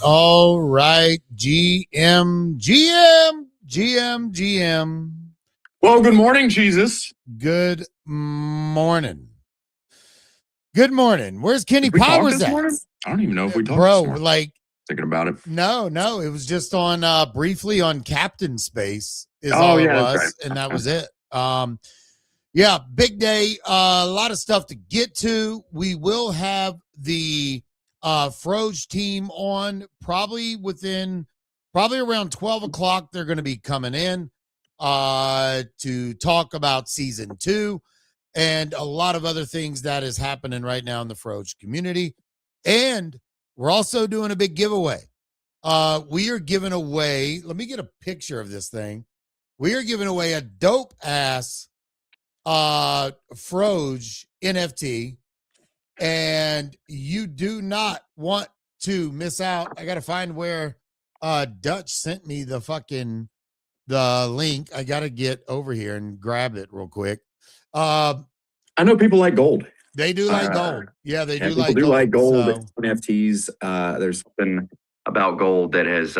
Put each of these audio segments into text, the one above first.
All right. GM. Well, good morning, Jesus. Good morning. Where's Kenny Powers at? Morning? I don't even know if we talked Bro, this morning. like, thinking about it. No, it was just on briefly on Captain Space is all it was, right. And that was it. Yeah, big day. A lot of stuff to get to. We will have the Froge team on probably around 12 o'clock. They're going to be coming in to talk about season 2. and a lot of other things that is happening right now in the Froge community. And we're also doing a big giveaway. We are giving away, let me get a picture of this thing. We are giving away a dope ass Froge NFT, and you do not want to miss out. I got to find where Dutch sent me the link. I got to get over here and grab it real quick. I know people like gold. They do like gold. Yeah, they do people like do gold. like gold. So. NFTs. There's something about gold that has,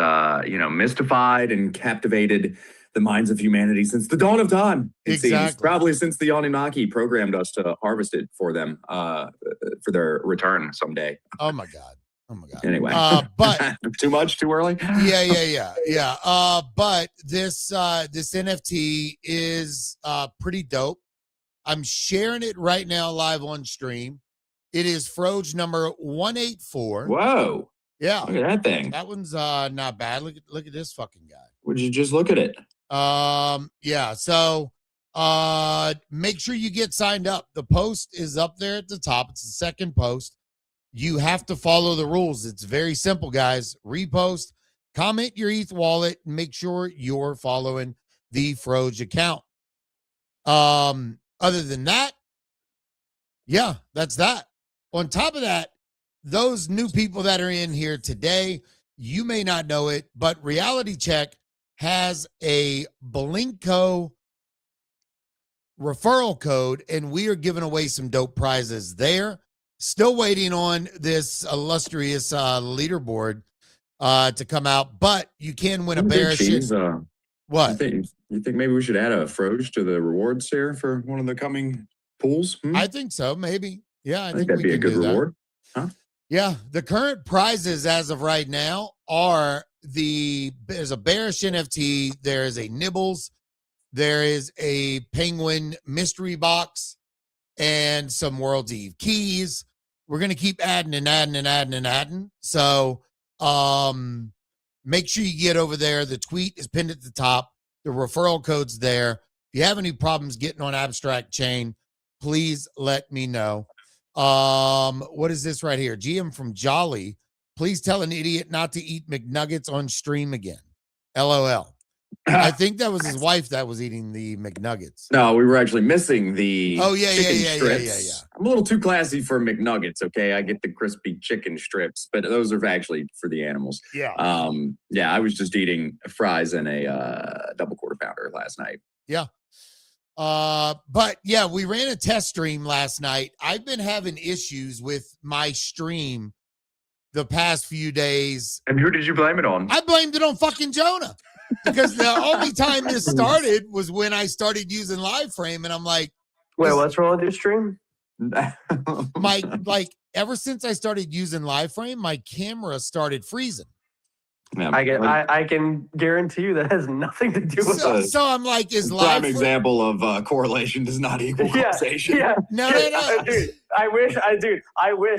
mystified and captivated the minds of humanity since the dawn of time. It seems probably since the Anunnaki programmed us to harvest it for them, for their return someday. Oh my God. Anyway, but too much, too early. Yeah. But this NFT is pretty dope. I'm sharing it right now live on stream. It is Froge number 184. Whoa. Yeah. Look at that thing. That one's not bad. Look at this fucking guy. Would you just look at it? Yeah. So make sure you get signed up. The post is up there at the top. It's the second post. You have to follow the rules. It's very simple, guys. Repost, comment your ETH wallet, and make sure you're following the Froge account. Other than that, yeah, that's that. On top of that, those new people that are in here today, you may not know it, but Reality Check has a Blinko referral code, and we are giving away some dope prizes there. Still waiting on this illustrious leaderboard to come out, but you can win a bearish. What? You think maybe we should add a Froge to the rewards here for one of the coming pools? I think so, maybe. Yeah, I think that'd be a good reward. Huh? Yeah, the current prizes as of right now are there's a bearish NFT, there is a Nibbles, there is a Penguin mystery box, and some World's Eve keys. We're going to keep adding and adding and adding and adding. So make sure you get over there. The tweet is pinned at the top. The referral code's there. If you have any problems getting on Abstract Chain, please let me know. What is this right here? GM from Jolly. Please tell an idiot not to eat McNuggets on stream again. LOL. I think that was his wife that was eating the McNuggets. No, we were actually missing the chicken strips. Yeah. I'm a little too classy for McNuggets, okay? I get the crispy chicken strips, but those are actually for the animals. Yeah. I was just eating fries and a double quarter pounder last night. Yeah. But yeah, we ran a test stream last night. I've been having issues with my stream the past few days. And who did you blame it on? I blamed it on fucking Jonah. Because the only time this started was when I started using live frame, and I'm like, wait, what's wrong with your stream? Ever since I started using live frame, my camera started freezing. Yeah, I can guarantee you that has nothing to do with it. So I'm like, is live prime example of correlation does not equal causation. Yeah. No. Dude, I wish,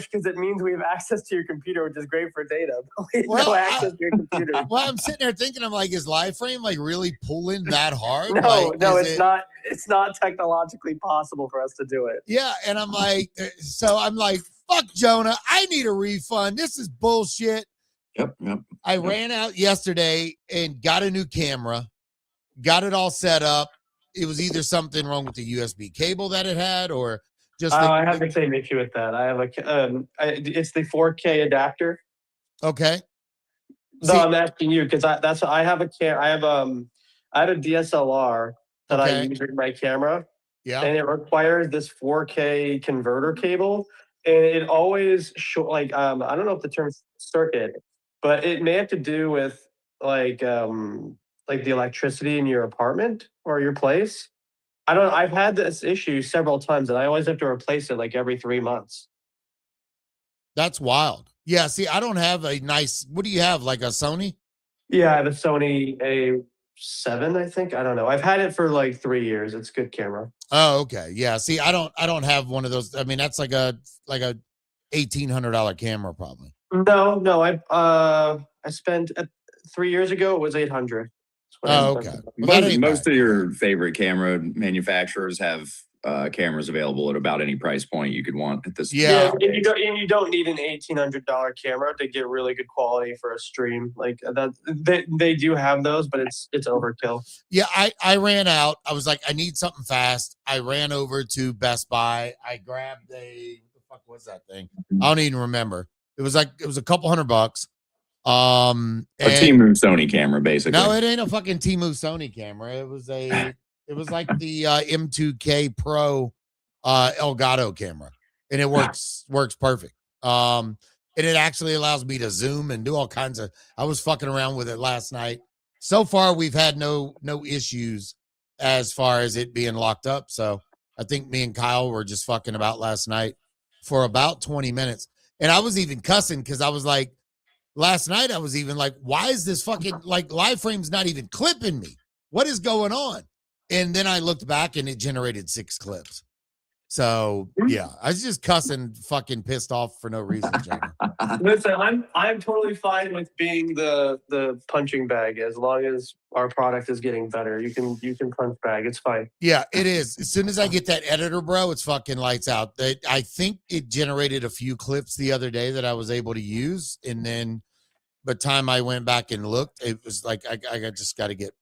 because it means we have access to your computer, which is great for data. But we have no access to your computer. Well, I'm sitting there thinking, I'm like, is live frame like really pulling that hard? No, it's not. It's not technologically possible for us to do it. Yeah, and I'm like, fuck Jonah. I need a refund. This is bullshit. Yep. I ran out yesterday and got a new camera, got it all set up. It was either something wrong with the USB cable that it had, or just. I have the same issue with that. I have it's the 4K adapter. Okay. No, I'm asking you because I have a DSLR that I use with my camera. Yeah. And it requires this 4K converter cable, and it always I don't know if the term's circuit. But it may have to do with like the electricity in your apartment or your place. I've had this issue several times, and I always have to replace it like every 3 months. That's wild. Yeah. See, I don't have a nice. What do you have? Like a Sony? Yeah, I have a Sony A7. I think. I don't know. I've had it for like 3 years. It's a good camera. Oh, okay. Yeah. See, I don't have one of those. I mean, that's like a $1,800 camera probably. No. I spent 3 years ago. It was $800. Oh, okay. Most of your favorite camera manufacturers have cameras available at about any price point you could want at this. Yeah, and you don't need an $1,800 camera to get really good quality for a stream like that. They do have those, but it's overkill. Yeah, I ran out. I was like, I need something fast. I ran over to Best Buy. I grabbed what the fuck was that thing? I don't even remember. It was a couple $100. A Temu Sony camera, basically. No, it ain't a fucking Temu Sony camera. It was like the M2K Pro Elgato camera, and it works perfect. And it actually allows me to zoom and do all kinds of. I was fucking around with it last night. So far, we've had no issues as far as it being locked up. So I think me and Kyle were just fucking about last night for about 20 minutes, and I was even cussing because I was like. Last night, I was even like, why is this fucking, like, live frame's not even clipping me? What is going on? And then I looked back and it generated 6 clips. So, yeah, I was just cussing, fucking pissed off for no reason, Jamie. Listen, I'm totally fine with being the punching bag as long as our product is getting better. You can punch bag. It's fine. Yeah, it is. As soon as I get that editor, bro, it's fucking lights out. I think it generated a few clips the other day that I was able to use. And then by the time I went back and looked, it was like, I just got to get.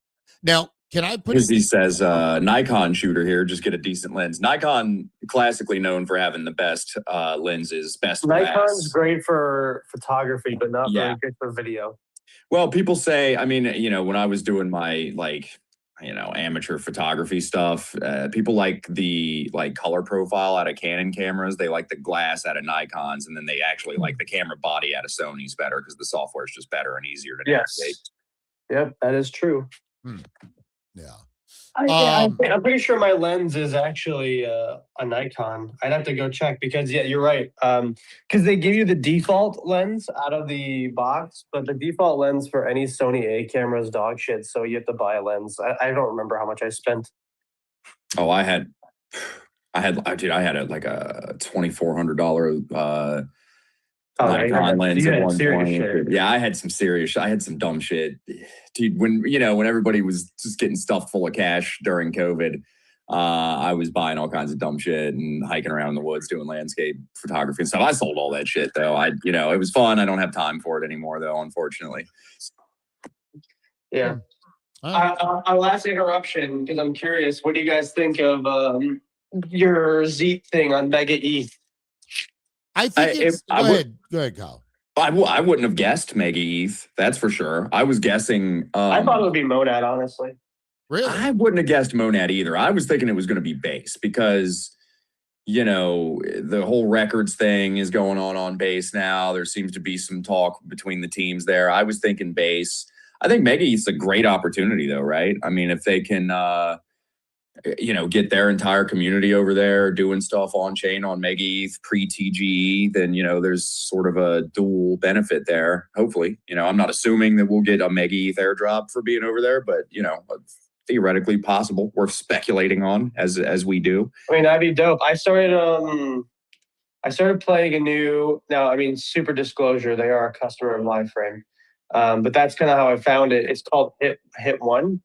Now, can I put it? He says, Nikon shooter here, just get a decent lens. Nikon, classically known for having the best lenses, best Nikon's great for photography, but not very good for video. Well, people say, I mean, when I was doing my, amateur photography stuff, people like the color profile out of Canon cameras. They like the glass out of Nikons, and then they actually like the camera body out of Sony's better because the software is just better and easier to navigate. Yep, that is true. Yeah. I'm pretty sure my lens is actually a Nikon. I'd have to go check because you're right. Because they give you the default lens out of the box, but the default lens for any Sony A camera is dog shit. So you have to buy a lens. I don't remember how much I spent. Oh, I had a $2,400 Nikon lens at one point. Yeah, I had some dumb shit. Dude, when everybody was just getting stuffed full of cash during COVID, I was buying all kinds of dumb shit and hiking around in the woods doing landscape photography and stuff. I sold all that shit though. It was fun. I don't have time for it anymore though, unfortunately. Yeah. Our last interruption, because I'm curious, what do you guys think of your Z thing on Mega ETH? I think go ahead, Kyle. I wouldn't have guessed Mega ETH. That's for sure. I was guessing. I thought it would be Monad, honestly. Really? I wouldn't have guessed Monad either. I was thinking it was going to be Base because, the whole records thing is going on Base now. There seems to be some talk between the teams there. I was thinking Base. I think Mega ETH's a great opportunity though, right? I mean, if they can, get their entire community over there doing stuff on chain on Mega ETH pre-TGE, then, there's sort of a dual benefit there. Hopefully, I'm not assuming that we'll get a Mega ETH airdrop for being over there, but, theoretically possible, worth speculating on as we do. I mean, that'd be dope. I started playing a new, super disclosure, they are a customer of LiveFrame. But that's kind of how I found it. It's called Hit One.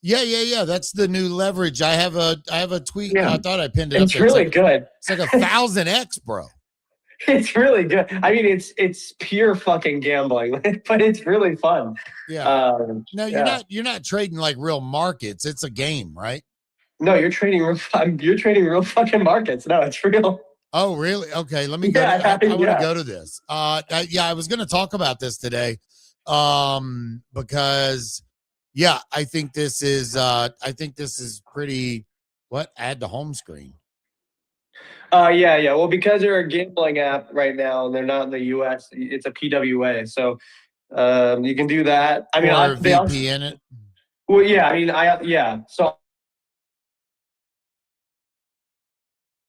Yeah. That's the new leverage. I have a tweet. Yeah. I thought I pinned it up. It's really good. It's like 1,000x, bro. It's really good. I mean, it's pure fucking gambling, but it's really fun. Yeah. No, you're not trading like real markets. It's a game, right? No, you're trading real fucking markets. No, it's real. Oh, really? Okay, let me go. I want to go to this. I was going to talk about this today, because, I think this is pretty. What? Add to home screen. Yeah. Well, because they're a gambling app right now, and they're not in the U.S. It's a PWA, so you can do that. I mean, VPN it. Well, yeah. So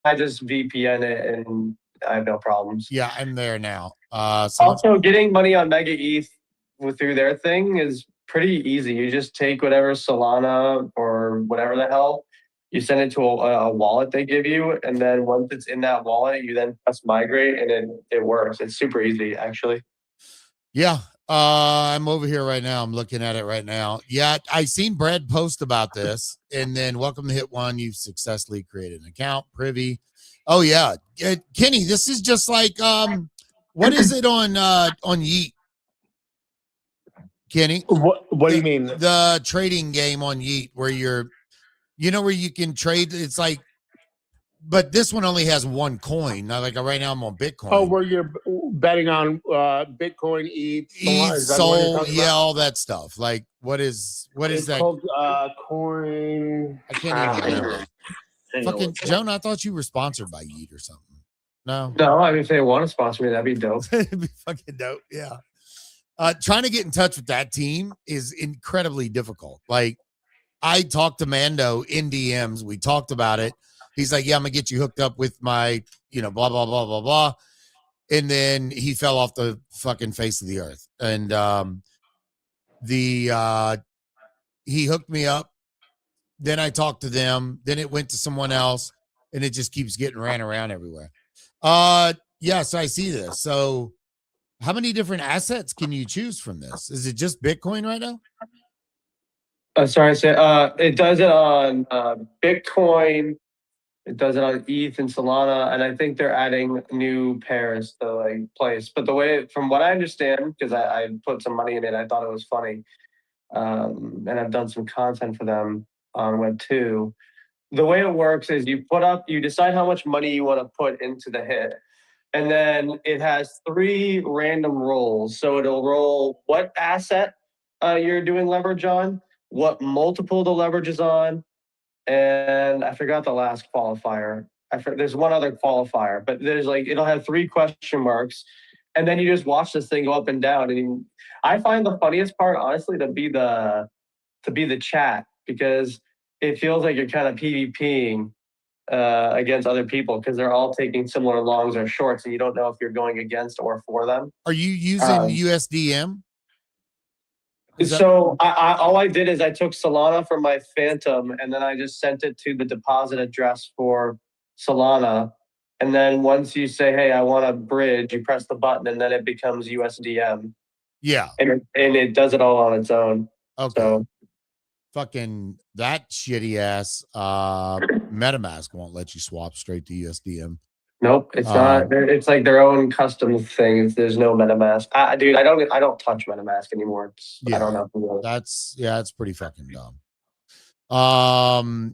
I just VPN it, and I have no problems. Yeah, I'm there now. Also, getting money on Mega ETH through their thing is pretty easy. You just take whatever Solana or whatever the hell, you send it to a wallet they give you, and then once it's in that wallet, you then press migrate, and it works. It's super easy, actually. Yeah, I'm over here right now. I'm looking at it right now. Yeah, I seen Brad post about this, and then welcome to Hit One. You've successfully created an account, privy. Oh yeah, Kenny, this is just like what is it on Yeet? Kenny, what do you mean? The trading game on Yeet where where you can trade. It's like, but this one only has one coin. Now, like right now, I'm on Bitcoin. Oh, where you're betting on Bitcoin, ETH, Sol, yeah, all that stuff. Like, what is that? Called coin. I can't even remember. Fucking Joan, I thought you were sponsored by Yeet or something. No, I mean, if they want to sponsor me, that'd be dope. It'd be fucking dope. Yeah. Trying to get in touch with that team is incredibly difficult. Like, I talked to Mando in DMs. We talked about it. He's like, yeah, I'm gonna get you hooked up with my, blah, blah, blah, blah, blah. And then he fell off the fucking face of the earth. And he hooked me up. Then I talked to them. Then it went to someone else, and it just keeps getting ran around everywhere. Yes, I see this. So how many different assets can you choose from this? Is it just Bitcoin right now? Sorry, it does it on Bitcoin. It does it on ETH and Solana, and I think they're adding new pairs to like place. But from what I understand, because I put some money in it, I thought it was funny, and I've done some content for them on Web2. The way it works is you decide how much money you want to put into the hit, and then it has 3 random rolls. So it'll roll what asset you're doing leverage on, what multiple the leverage is on, and I forgot the last qualifier. There's one other qualifier, but it'll have 3 question marks, and then you just watch this thing go up and down. And I find the funniest part, honestly, to be the chat, because it feels like you're kind of PvPing against other people because they're all taking similar longs or shorts, and you don't know if you're going against or for them. Are you using USDM? So all I did is I took Solana from my Phantom, and then I just sent it to the deposit address for Solana. And then once you say, hey, I want a bridge, you press the button, and then it becomes USDM. Yeah. And it does it all on its own. Okay. So, fucking that shitty ass MetaMask won't let you swap straight to USDM. Nope, it's not. It's like their own custom thing. There's no MetaMask. Dude, I don't touch MetaMask anymore. I don't know. That's pretty fucking dumb.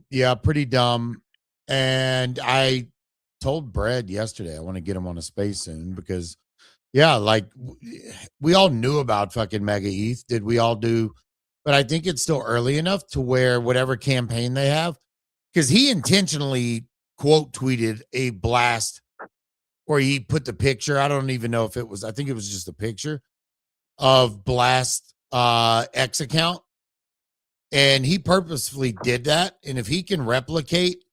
Yeah, pretty dumb. And I told Brad yesterday I want to get him on a space soon because, yeah, like we all knew about fucking Mega ETH. Did we all do? But I think it's still early enough to where whatever campaign they have, because he intentionally quote tweeted a blast or he put the picture. I don't even know if it was, I think it was just a picture of Blast X account. And he purposefully did that. And if he can replicate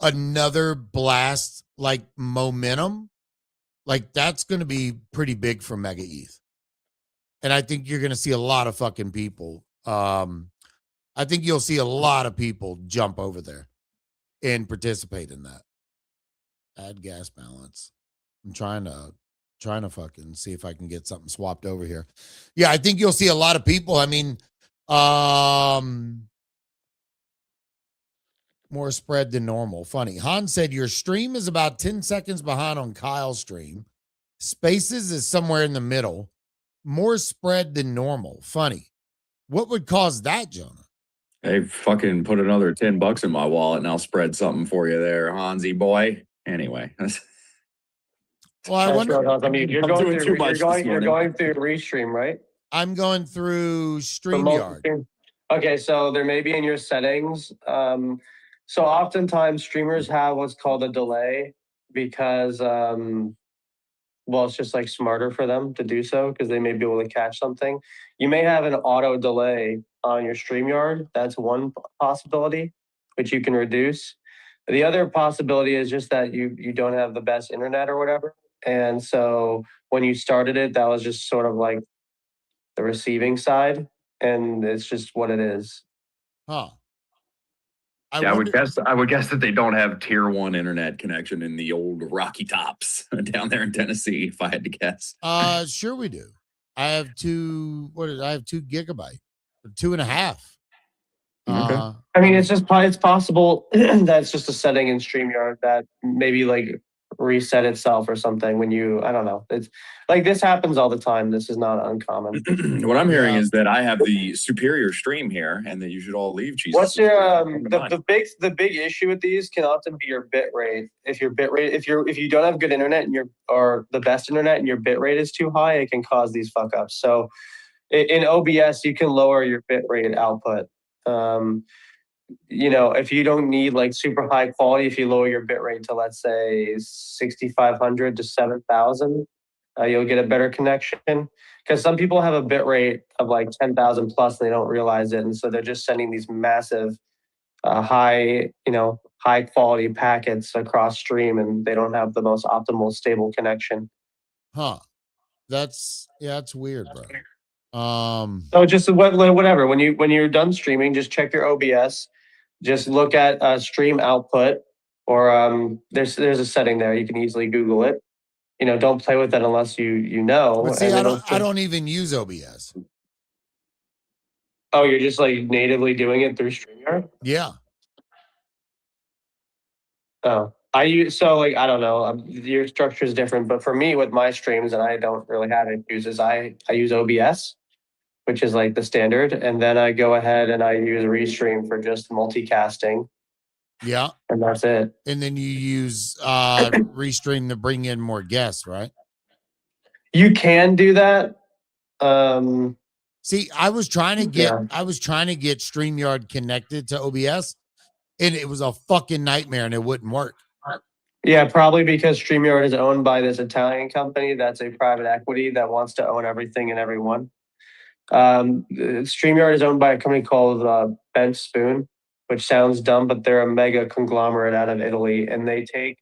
another Blast like momentum, like that's going to be pretty big for Mega ETH. And I think you're going to see a lot of fucking people. I think you'll see a lot of people jump over there and participate in that. Add gas balance. I'm trying to fucking see if I can get something swapped over here. Yeah, I think you'll see a lot of people. I mean, more spread than normal. Funny. Han said your stream is about 10 seconds behind on Kyle's stream. Spaces is somewhere in the middle. More spread than normal. Funny. What would cause that, Jonah? Hey, fucking put another $10 in my wallet and I'll spread something for you there, Hansi boy. Anyway. Well, I wonder. I mean, you're going through Restream, right? I'm going through StreamYard. Okay, so there may be in your settings. So oftentimes streamers have what's called a delay because, well, it's just like smarter for them to do so because they may be able to catch something. You may have an auto delay on your StreamYard. That's one possibility, which you can reduce. The other possibility is just that you don't have the best internet or whatever. And so when you started it, that was just sort of like the receiving side. And it's just what it is. Huh. I would guess that they don't have tier 1 internet connection in the old Rocky Tops down there in Tennessee, if I had to guess. Sure we do. I have 2 gigabyte, 2.5. Okay. I mean, it's possible that's just a setting in StreamYard that maybe like reset itself or something when I don't know. It's like this happens all the time. This is not uncommon. What I'm hearing is that I have the superior stream here, and that you should all leave Jesus. What's your the big issue with these can often be your bit rate. If you don't have good internet or the best internet and your bit rate is too high, it can cause these fuck ups. So in OBS, you can lower your bit rate output. If you don't need like super high quality, if you lower your bit rate to, let's say, 6,500 to 7,000, you'll get a better connection. Because some people have a bit rate of like 10,000 plus and they don't realize it. And so they're just sending these massive, high quality packets across stream, and they don't have the most optimal stable connection. Huh. That's weird, bro. So just whatever. When you're done streaming, just check your OBS. Just look at stream output, or there's a setting there. You can easily Google it. Don't play with it unless you know. But see, I don't even use OBS. Oh, you're just like natively doing it through StreamYard? Yeah. Oh, I don't know. Your structure is different, but for me with my streams, and I don't really have issues, is I use OBS, which is like the standard. And then I go ahead and I use Restream for just multicasting. Yeah. And that's it. And then you use Restream to bring in more guests, right? You can do that. See, I was trying to get StreamYard connected to OBS, and it was a fucking nightmare, and it wouldn't work. Yeah, probably because StreamYard is owned by this Italian company that's a private equity that wants to own everything and everyone. StreamYard is owned by a company called Bent Spoon, which sounds dumb, but they're a mega conglomerate out of Italy, and they take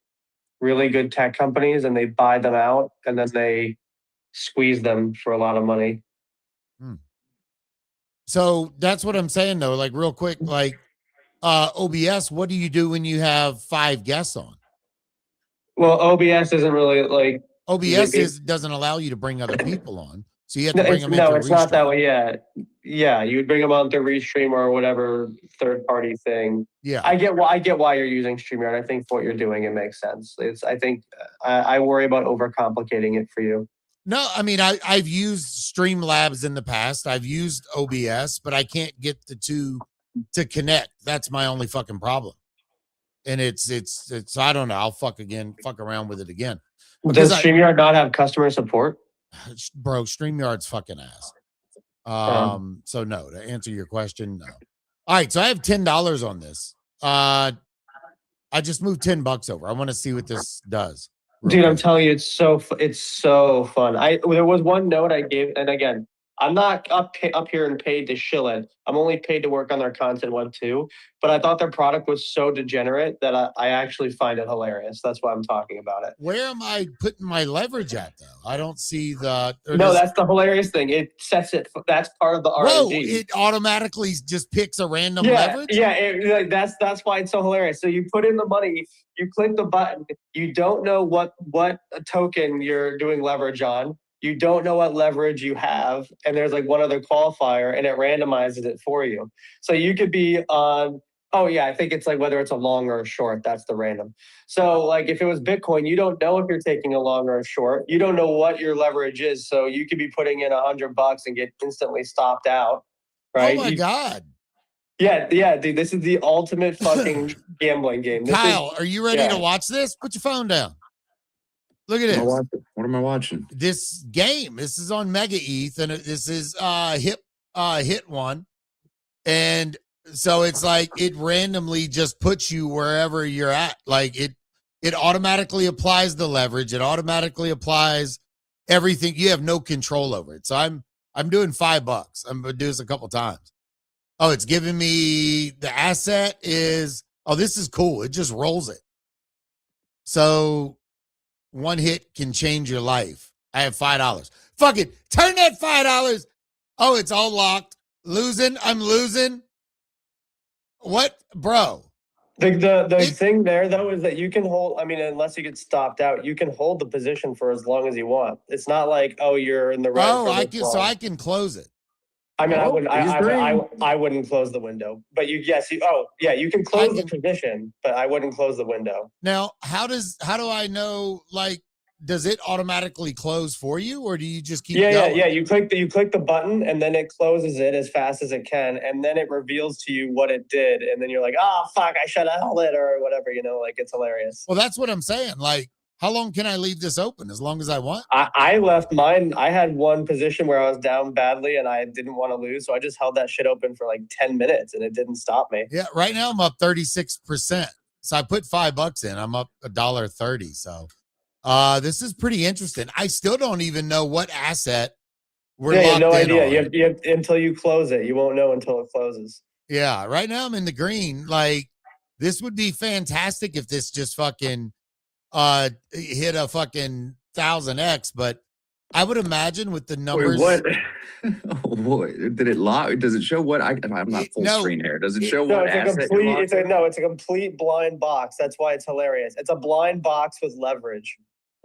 really good tech companies and they buy them out, and then they squeeze them for a lot of money. So that's what I'm saying, though. Like, real quick, like OBS, what do you do when you have 5 guests on? Well, OBS isn't really like doesn't allow you to bring other people on. So you have to bring them in. No, it's not that way. Yeah. You would bring them on to Restream or whatever third party thing. Yeah. I get why you're using StreamYard. I think for what you're doing, it makes sense. I worry about overcomplicating it for you. No, I mean, I've used Streamlabs in the past. I've used OBS, but I can't get the two to connect. That's my only fucking problem. And it's I don't know. I'll fuck around with it again. Does StreamYard not have customer support? Bro, StreamYard's fucking ass. So no, to answer your question, no. All right, so I have $10 on this. I just moved $10 over. I want to see what this does. Dude, I'm telling you, it's so fun. There was one note I gave, and again, I'm not up here and paid to shill it. I'm only paid to work on their content web too. But I thought their product was so degenerate that I actually find it hilarious. That's why I'm talking about it. Where am I putting my leverage at, though? I don't see the. No, that's the hilarious thing. It sets it. That's part of the RNG. Whoa! It automatically just picks a random leverage. Yeah, that's why it's so hilarious. So you put in the money, you click the button. You don't know what token you're doing leverage on. You don't know what leverage you have, and there's like one other qualifier, and it randomizes it for you. So you could be on. Oh yeah, I think it's like whether it's a long or a short. That's the random. So like if it was Bitcoin, you don't know if you're taking a long or a short. You don't know what your leverage is. So you could be putting in $100 and get instantly stopped out. Right? Oh my God. Yeah, dude. This is the ultimate fucking gambling game. Kyle, are you ready to watch this? Put your phone down. Look at this. What am I watching? This game. This is on Mega ETH, and this is hit one. And so it's like it randomly just puts you wherever you're at. Like it automatically applies the leverage. It automatically applies everything. You have no control over it. So I'm doing $5. I'm gonna do this a couple times. Oh, it's giving me the asset is. Oh, this is cool. It just rolls it. So one hit can change your life. I have $5. Fuck it. Turn that $5. Oh, it's all locked. I'm losing. What? Bro, The thing there though is that you can hold. I mean, unless you get stopped out, you can hold the position for as long as you want. It's not like, oh, you're in the red. Oh, I can close it. I mean, I wouldn't close the window, but you can close the position, but I wouldn't close the window. Now, how do I know, like, does it automatically close for you, or do you just keep going? Yeah. You click the button and then it closes it as fast as it can, and then it reveals to you what it did, and then you're like, oh fuck, I should have held it or whatever, like it's hilarious. Well, that's what I'm saying. Like, how long can I leave this open? As long as I want? I left mine. I had one position where I was down badly and I didn't want to lose. So I just held that shit open for like 10 minutes and it didn't stop me. Yeah. Right now I'm up 36%. So I put $5 in. I'm up $1.30. So this is pretty interesting. I still don't even know what asset we're locked no in idea. on. You have, until you close it. You won't know until it closes. Yeah. Right now I'm in the green. Like, this would be fantastic if this just fucking hit a fucking 1000x, but I would imagine with the numbers. Wait, what? Oh boy, did it lock? Does it show what? I'm not full screen here. Does it show what asset? It's a complete blind box. That's why it's hilarious. It's a blind box with leverage.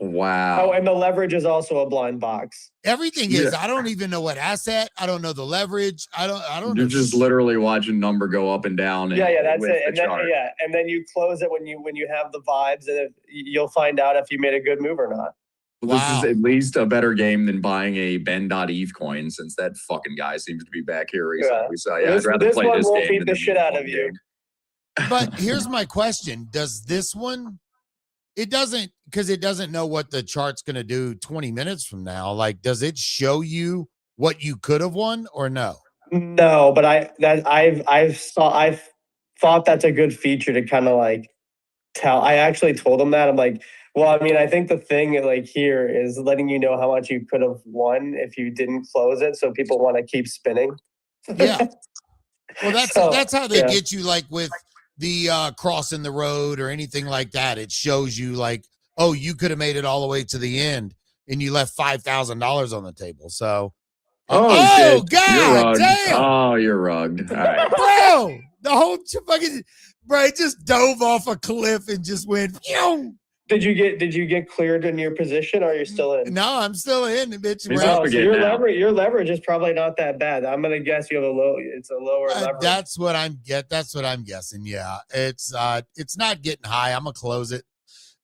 Wow. Oh, and the leverage is also a blind box. Everything is. I don't even know what asset. I don't know the leverage. I don't. You're just literally watching number go up and down. Yeah, that's it. And then you close it when you have the vibes, and you'll find out if you made a good move or not. Wow. This is at least a better game than buying a Ben.Eve coin, since that fucking guy seems to be back here recently. So I'd rather play this game. This one won't beat the shit out of you. But here's my question: does this one? It doesn't, because it doesn't know what the chart's going to do 20 minutes from now. Like, does it show you what you could have won or no? No, but I've thought that's a good feature to kind of like tell. I actually told him that. I'm like, well, I mean, I think the thing like here is letting you know how much you could have won if you didn't close it, so people want to keep spinning. Yeah. Well, that's how they get you, like with the crossing the road or anything like that. It shows you like, oh, you could have made it all the way to the end and you left $5,000 on the table. So, God damn! Oh, you're rugged, all right. Bro. The whole fucking it just dove off a cliff and just went. Pew! Did you get cleared in your position, or are you still in? No, I'm still in, bitch. So your leverage is probably not that bad. I'm gonna guess you have it's a lower leverage. That's what I'm guessing. Yeah, it's not getting high. I'm gonna close it.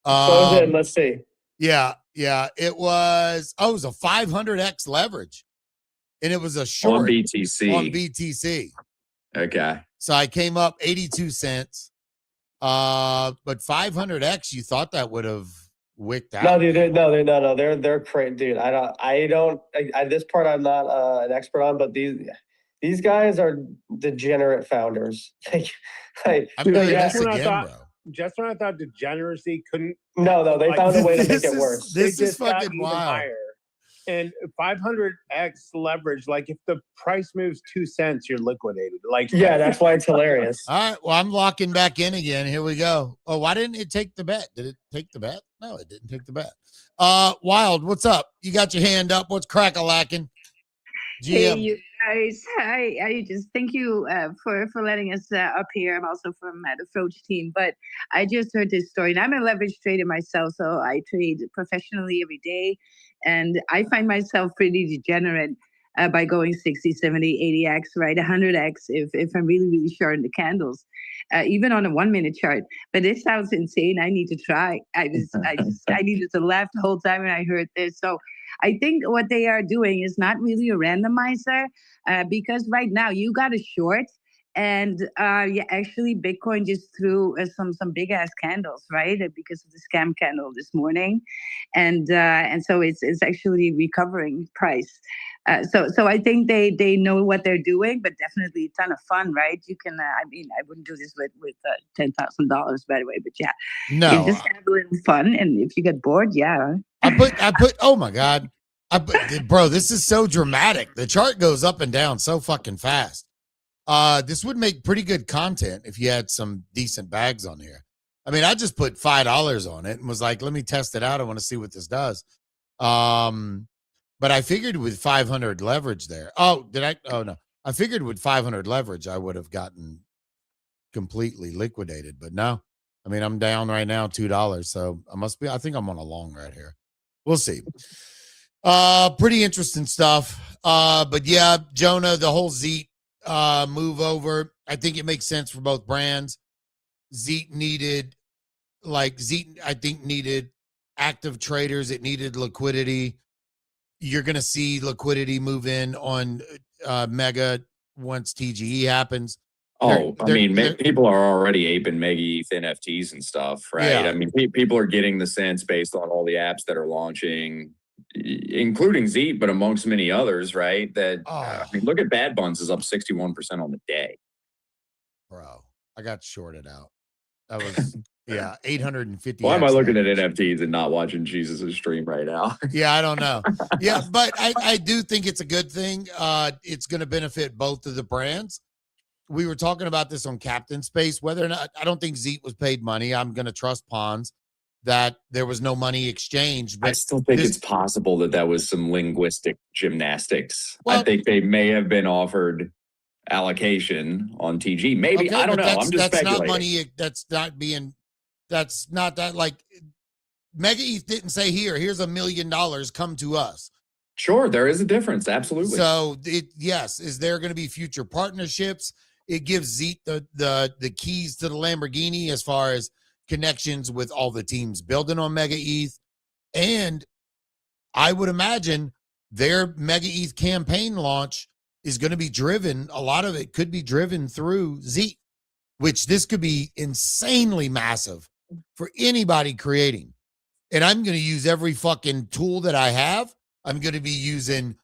Close it and let's see. Yeah. It was a 500x leverage, and it was a short on BTC. Okay. So I came up 82 cents. But 500x, you thought that would have wicked out? No, dude, they're crazy, dude. I don't. This part I'm not an expert on, but these guys are degenerate founders. Just when I thought degeneracy couldn't. No, they found a way to make it worse. This is fucking wild. And 500x leverage, like if the price moves 2 cents, you're liquidated. Like, yeah, that's why it's hilarious. All right, well, I'm locking back in again. Here we go. Oh, why didn't it take the bet? Did it take the bet? No, it didn't take the bet. Wild, what's up? You got your hand up. What's crack-a-lacking? Hey, you guys. Hi. I just thank you for letting us up here. I'm also from the Froge team, but I just heard this story, and I'm a leverage trader myself, so I trade professionally every day, and I find myself pretty degenerate by going 60, 70, 80x, right? 100x if I'm really, really short in the candles, even on a 1 minute chart. But this sounds insane. I need to try. I needed to laugh the whole time when I heard this. So I think what they are doing is not really a randomizer, because right now you got a short, and actually Bitcoin just threw some big ass candles, right? Because of the scam candle this morning, and so it's actually recovering price. So I think they know what they're doing, but definitely a ton of fun, right? You can, I wouldn't do this with $10,000, by the way, but yeah, no, you just have a little fun, and if you get bored, yeah. I put. Oh my God, bro, this is so dramatic. The chart goes up and down so fucking fast. This would make pretty good content if you had some decent bags on here. I mean, I just put $5 on it and was like, let me test it out. I want to see what this does. But I figured with 500 leverage there. Oh, did I? Oh no, I figured with 500 leverage I would have gotten completely liquidated. But no, I mean, I'm down right now $2. So I think I'm on a long right here. We'll see. Pretty interesting stuff. But yeah, Jonah, the whole Zeet move over, I think it makes sense for both brands. Zeet, I think, needed active traders. It needed liquidity. You're going to see liquidity move in on Mega once TGE happens. People are already aping Mega ETH NFTs and stuff, right? Yeah. I mean, people are getting the sense based on all the apps that are launching, including Zeet, but amongst many others, right? That look at Bad Buns is up 61% on the day. Bro, I got shorted out. That was 850. Why am I looking at NFTs and not watching Jesus' stream right now? Yeah, I don't know. Yeah, but I do think it's a good thing. It's going to benefit both of the brands. We were talking about this on Captain Space, whether or not, I don't think Zeet was paid money. I'm going to trust Pons that there was no money exchanged. But I still think it's possible that was some linguistic gymnastics. Well, I think they may have been offered allocation on TG. Maybe, I don't know. I'm just speculating. Not money. That's not that, like, Mega ETH didn't say, here's $1 million, come to us. Sure, there is a difference. Absolutely. So is there going to be future partnerships? It gives Zeet the keys to the Lamborghini as far as connections with all the teams building on Mega ETH. And I would imagine their Mega ETH campaign launch is going to be driven, a lot of it could be driven through Zeet, which this could be insanely massive for anybody creating. And I'm going to use every fucking tool that I have. I'm going to be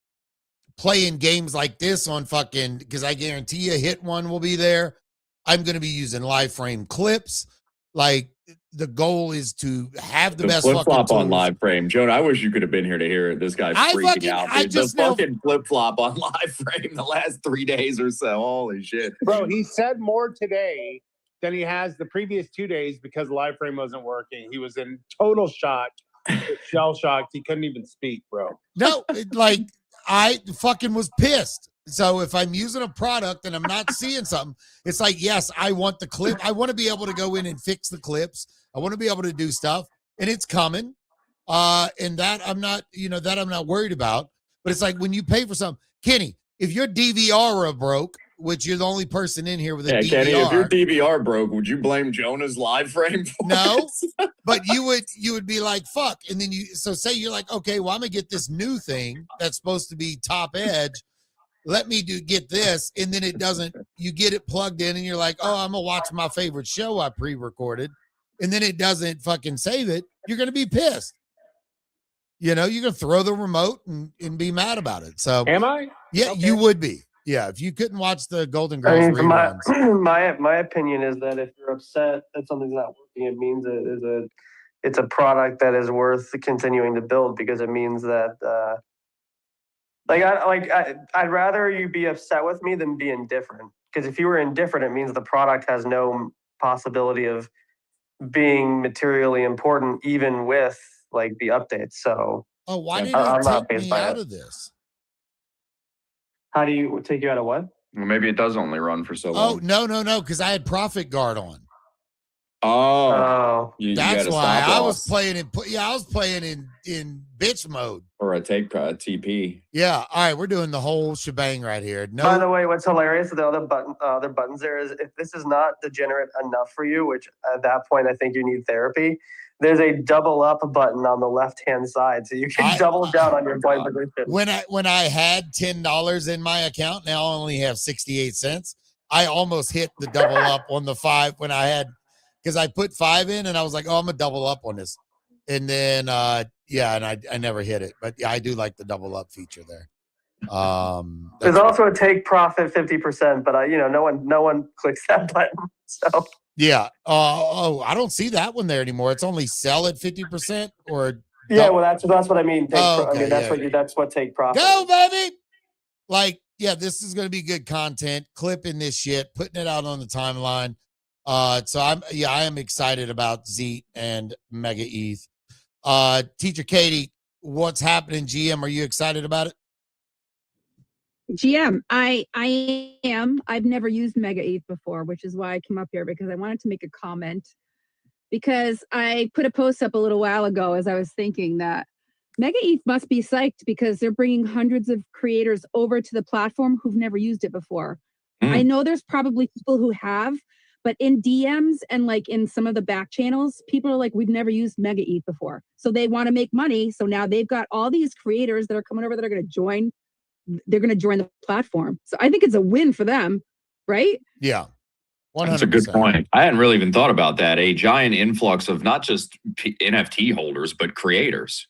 playing games like this on because I guarantee you Hit One will be there. I'm going to be using live frame clips. Like, the goal is to have the best flip flop tools. On live frame. Joan, I wish you could have been here to hear this guy freaking out. The fucking flip flop on live frame the last 3 days or so. Holy shit. Bro, he said more today than he has the previous 2 days because live frame wasn't working. He was in total shock, shell shocked. He couldn't even speak, bro. No, I fucking was pissed. So if I'm using a product and I'm not seeing something, it's like, yes, I want the clip. I want to be able to go in and fix the clips. I want to be able to do stuff, and it's coming. And that I'm not worried about. But it's like when you pay for something, Kenny, if your DVR broke, which you're the only person in here with a DVR. Kenny, if your DVR broke, would you blame Jonah's live frame for No, but you would be like, fuck. And then say you're like, okay, well, I'm going to get this new thing that's supposed to be top edge. Let me get this. And then it doesn't, you get it plugged in and you're like, oh, I'm going to watch my favorite show I pre-recorded. And then it doesn't fucking save it. You're going to be pissed. You're going to throw the remote and be mad about it. So am I? Yeah, okay. You would be. Yeah, if you couldn't watch the Golden Girls reruns. My opinion is that if you're upset that something's not working, it means it's a product that is worth continuing to build, because it means that I'd rather you be upset with me than be indifferent. Because if you were indifferent, it means the product has no possibility of being materially important, even with like the updates. So why did you take me out of this? How do you take you out of what? Well, maybe it does only run for so long. Oh, no, because I had Profit Guard on. Oh, that's why I was playing in bitch mode. Or a TP. Yeah, all right, we're doing the whole shebang right here. No. By the way, what's hilarious with the other buttons there is, if this is not degenerate enough for you, which at that point I think you need therapy, there's a double up button on the left-hand side, so you can double down on your point position. When I had $10 in my account, now I only have 68 cents. I almost hit the double up on the 5 when I had, because I put 5 in and I was like, oh, I'm gonna double up on this, and then and I never hit it, but yeah, I do like the double up feature there. There's also a take profit 50%, but no one clicks that button. So yeah. I don't see that one there anymore. It's only sell at 50% or. Yeah, well, that's what I mean. That's what take profit. Go, baby. Like, yeah, this is going to be good content. Clipping this shit, putting it out on the timeline. So I am excited about Zeet and Mega ETH. Teacher Katie, what's happening? GM, are you excited about it? GM, I am. I've never used Mega ETH before, which is why I came up here, because I wanted to make a comment. Because I put a post up a little while ago as I was thinking that Mega ETH must be psyched because they're bringing hundreds of creators over to the platform who've never used it before. I know there's probably people who have, but in DMs and like in some of the back channels, people are like, we've never used Mega ETH before. So they want to make money. So now they've got all these creators that are coming over that are going to join. They're going to join the platform. So I think it's a win for them, right? Yeah. 100%. That's a good point. I hadn't really even thought about that. A giant influx of not just NFT holders, but creators.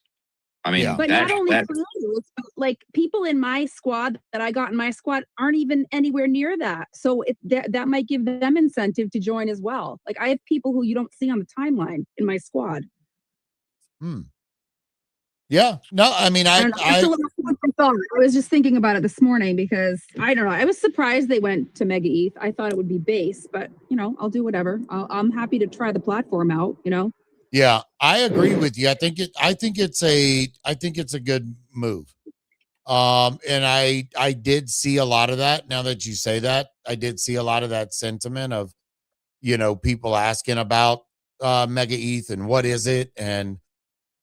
I mean, but not only creators, but like people in my squad that I got in my squad aren't even anywhere near that. So that might give them incentive to join as well. Like I have people who you don't see on the timeline in my squad. Yeah. No, I mean, I was just thinking about it this morning because I don't know. I was surprised they went to Mega ETH. I thought it would be base, but you know, I'll do whatever. I'm happy to try the platform out, you know? Yeah, I agree with you. I think it's a good move. And I did see a lot of that. Now that you say that, I did see a lot of that sentiment of, you know, people asking about Mega ETH and what is it. And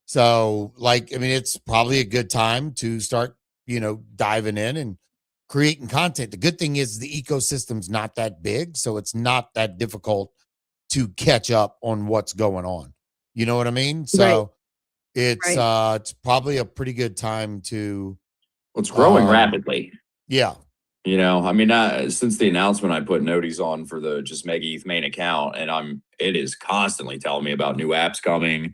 so like, I mean, it's probably a good time to start, you know, diving in and creating content. The good thing is the ecosystem's not that big, so it's not that difficult to catch up on what's going on. You know what I mean? So it's probably a pretty good time to. Well, it's growing rapidly. Yeah. You know, I mean, since the announcement, I put noties on for the just Mega ETH main account, and it is constantly telling me about new apps coming,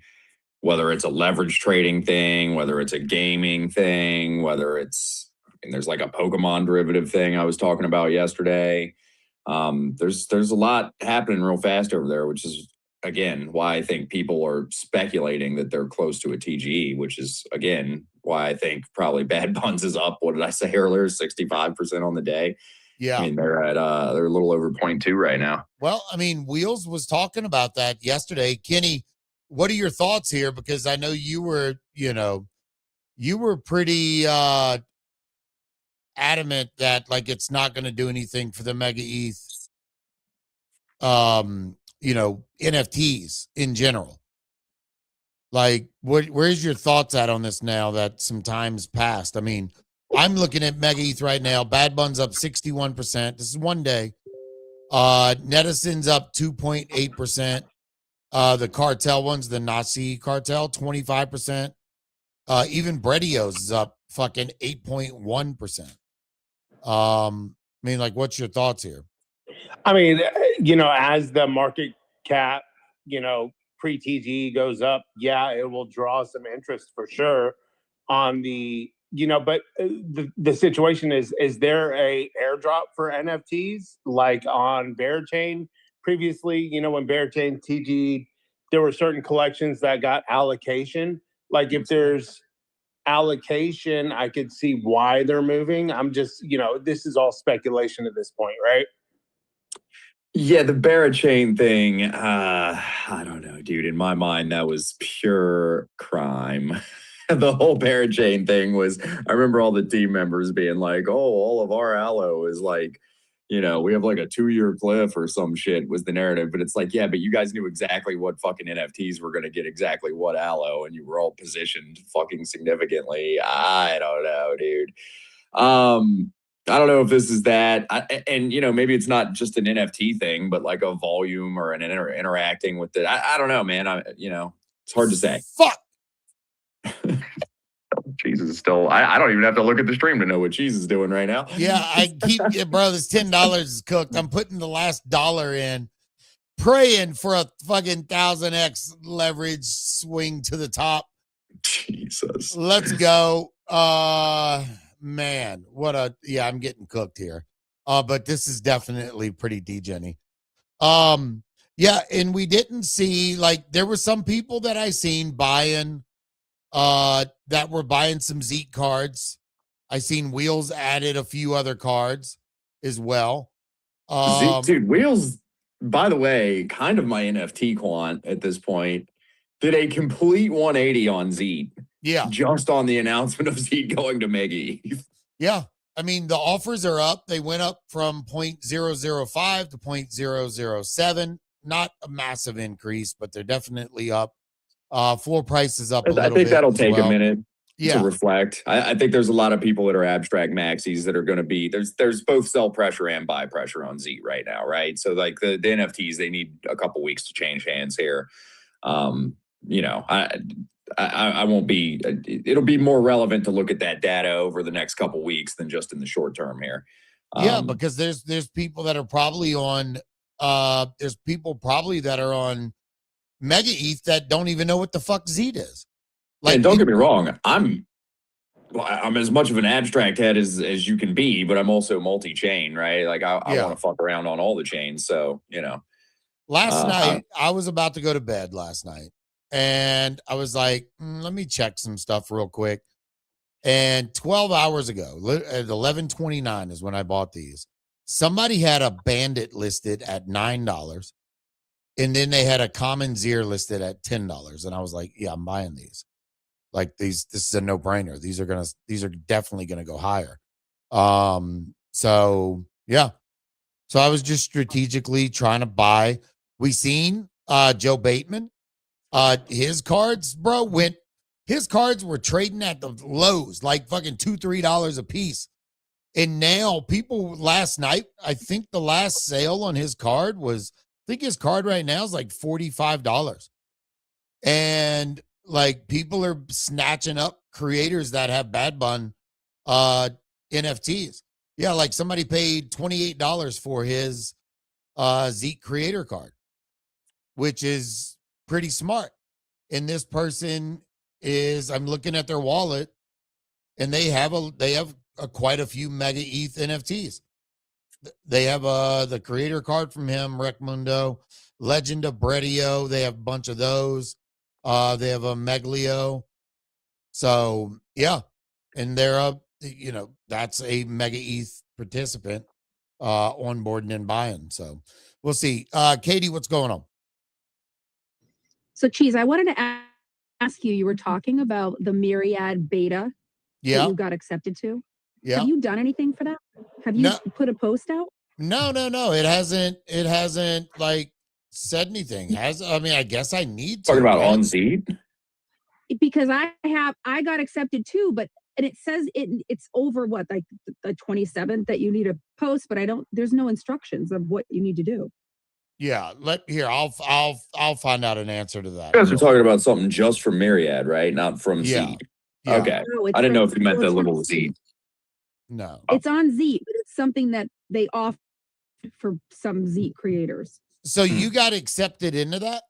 whether it's a leverage trading thing, whether it's a gaming thing, whether it's, and there's like a Pokemon derivative thing I was talking about yesterday. There's a lot happening real fast over there, which is, again, why I think people are speculating that they're close to a TGE, which is, again, why I think probably Bad Buns is up. What did I say earlier? 65% on the day. Yeah. I mean, they're a little over 0.2 right now. Well, I mean, Wheels was talking about that yesterday. Kenny, what are your thoughts here? Because I know you were pretty adamant that like it's not going to do anything for the Mega ETH NFTs in general. Like, where's your thoughts at on this now that some time's passed? I mean, I'm looking at Mega ETH right now. Bad Bun's up 61%. This is one day. Netison's up 2.8%. The cartel ones, the Nazi cartel, 25%. Even Bredios is up fucking 8.1%. I mean, like, what's your thoughts here? I mean, you know, as the market cap, you know, pre-TGE goes up, yeah, it will draw some interest for sure on the, you know, but the situation is there a airdrop for NFTs like on Bearchain previously? You know, when Bearchain TGE, there were certain collections that got allocation. Like if there's allocation, I could see why they're moving. I'm just, you know, this is all speculation at this point, right? Yeah, the Barachain thing, I don't know, dude. In my mind, that was pure crime. The whole Barachain thing was, I remember all the team members being like, oh, all of our allo is like, you know, we have like a 2-year cliff or some shit was the narrative. But it's like, yeah, but you guys knew exactly what fucking NFTs were going to get exactly what allo, and you were all positioned fucking significantly. I don't know, dude. I don't know if this is that, and you know, maybe it's not just an NFT thing, but like a volume or an interacting with it. I don't know, man. You know, it's hard to say. Fuck. Jesus is still. I don't even have to look at the stream to know what cheese is doing right now. Yeah, I keep, bro. This $10 is cooked. I'm putting the last dollar in, praying for a fucking 1000x leverage swing to the top. Jesus, let's go. Man, I'm getting cooked here. But this is definitely pretty degenny. Yeah, and we didn't see, like, there were some people that I seen buying, that were buying some Zeke cards. I seen Wheels added a few other cards as well. Dude, Wheels, by the way, kind of my NFT quant at this point, did a complete 180 on Zeke. Yeah. Just on the announcement of Zeke going to Mega ETH. Yeah. I mean, the offers are up. They went up from 0.005 to 0.007. Not a massive increase, but they're definitely up. Floor price is up a little bit. I think that'll take a minute to reflect. I think there's a lot of people that are abstract maxis that are going to be, there's both sell pressure and buy pressure on Z right now, right? So like the NFTs, they need a couple weeks to change hands here. You know, I won't be, it'll be more relevant to look at that data over the next couple weeks than just in the short term here. Because there's people that are probably on, there's people probably that are on Mega ETH that don't even know what the fuck Z is. Like, and don't get me wrong, I'm as much of an abstract head as you can be, but I'm also multi-chain, right? Like I want to fuck around on all the chains. So, you know. Last night, I was about to go to bed last night. And I was like, let me check some stuff real quick. And 12 hours ago, at 11:29 is when I bought these. Somebody had a Bandit listed at $9. And then they had a Common Zir listed at $10. And I was like, yeah, I'm buying these. Like this is a no-brainer. These are definitely gonna go higher. So yeah. So I was just strategically trying to buy. We seen Joe Bateman. His cards, bro, his cards were trading at the lows, like fucking $2-3 a piece. And now people last night, I think the last sale on his card was, I think his card right now is like $45. And like people are snatching up creators that have Bad Bun NFTs. Yeah, like somebody paid $28 for his Zeke creator card, which is pretty smart. And this person is, I'm looking at their wallet, and they have quite a few Mega ETH NFTs. They have the creator card from him, Recmundo, Legend of Bredio. They have a bunch of those. They have a Meglio. So yeah, and they're that's a Mega ETH participant onboarding and buying. So we'll see. Katie, what's going on? So Cheese, I wanted to ask you, you were talking about the Myriad beta that you got accepted to. Yeah. Have you done anything for that? Have you put a post out? No. It hasn't like said anything. I mean, I guess I need to. Talking about on Z? Because I got accepted too, but and it says it's over what, like the 27th that you need to post, but there's no instructions of what you need to do. Yeah, I'll find out an answer to that. You guys are talking about something just from Myriad, right? Not from Z. Yeah. Okay. No, I didn't know if you meant the little Z. No. It's on Z, but it's something that they offer for some Z creators. So you got accepted into that?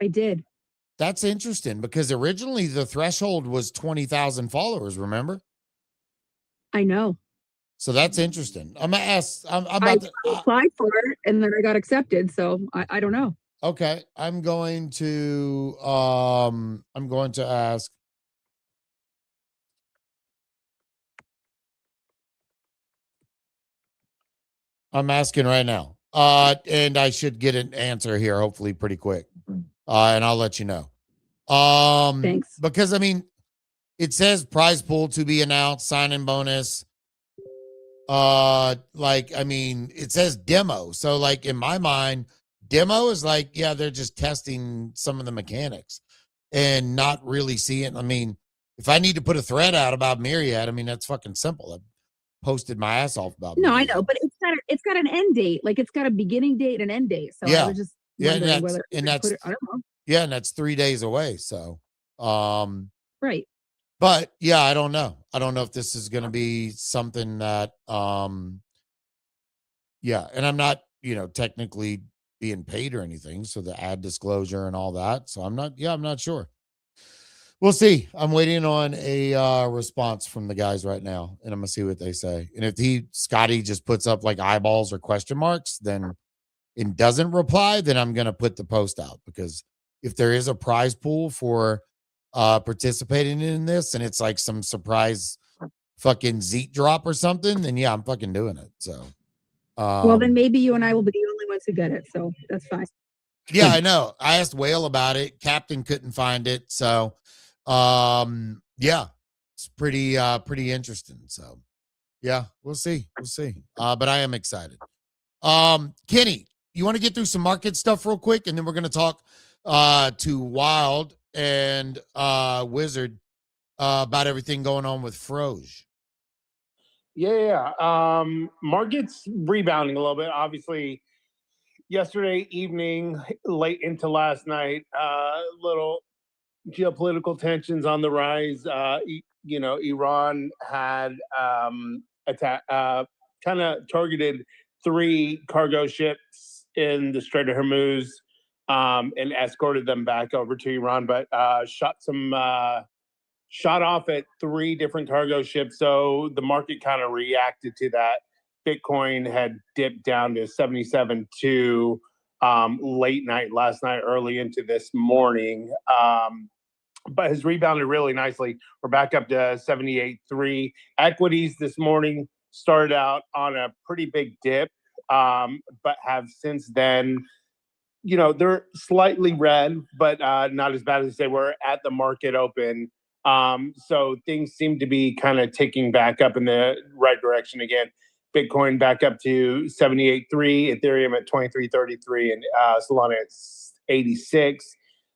I did. That's interesting because originally the threshold was 20,000 followers, remember? I know. So that's interesting. I'm gonna ask. I applied for it and then I got accepted. So I don't know. Okay, I'm going to ask. I'm asking right now. And I should get an answer here, hopefully pretty quick. And I'll let you know. Thanks. Because I mean, it says prize pool to be announced, sign-in bonus. Like, I mean, it says demo. So like in my mind, demo is like, yeah, they're just testing some of the mechanics and not really seeing. I mean, if I need to put a thread out about Myriad, I mean, that's fucking simple. I posted my ass off about Myriad. I know, but it's got an end date. Like it's got a beginning date and end date. So I was just wondering whether I don't know. Yeah, and that's 3 days away. So right. But yeah, I don't know. I don't know if this is going to be something that, yeah. And I'm not, technically being paid or anything. So the ad disclosure and all that. So I'm not sure. We'll see. I'm waiting on a response from the guys right now, and I'm gonna see what they say. And if Scotty just puts up like eyeballs or question marks, then and doesn't reply, then I'm gonna put the post out, because if there is a prize pool for participating in this and it's like some surprise fucking Zeke drop or something, then yeah, I'm fucking doing it. So well, then maybe you and I will be the only ones who get it, so that's fine. Yeah, I know. I asked Whale about it. Captain couldn't find it. So yeah, it's pretty interesting. So Yeah, we'll see. We'll see. But I am excited. Kenny, you want to get through some market stuff real quick, and then we're going to talk to Wild and Wizard about everything going on with Froge. Yeah. Market's rebounding a little bit. Obviously, yesterday evening, late into last night, little geopolitical tensions on the rise. Iran had kind of targeted 3 cargo ships in the Strait of Hormuz and escorted them back over to Iran, but shot off at 3 different cargo ships. So the market kind of reacted to that. Bitcoin had dipped down to 77.2 late night last night, early into this morning. But has rebounded really nicely. We're back up to 78.3. Equities this morning started out on a pretty big dip, but have since then, they're slightly red, but not as bad as they were at the market open. So things seem to be kind of ticking back up in the right direction again. Bitcoin back up to 78.3, Ethereum at 23.33, and Solana at 86.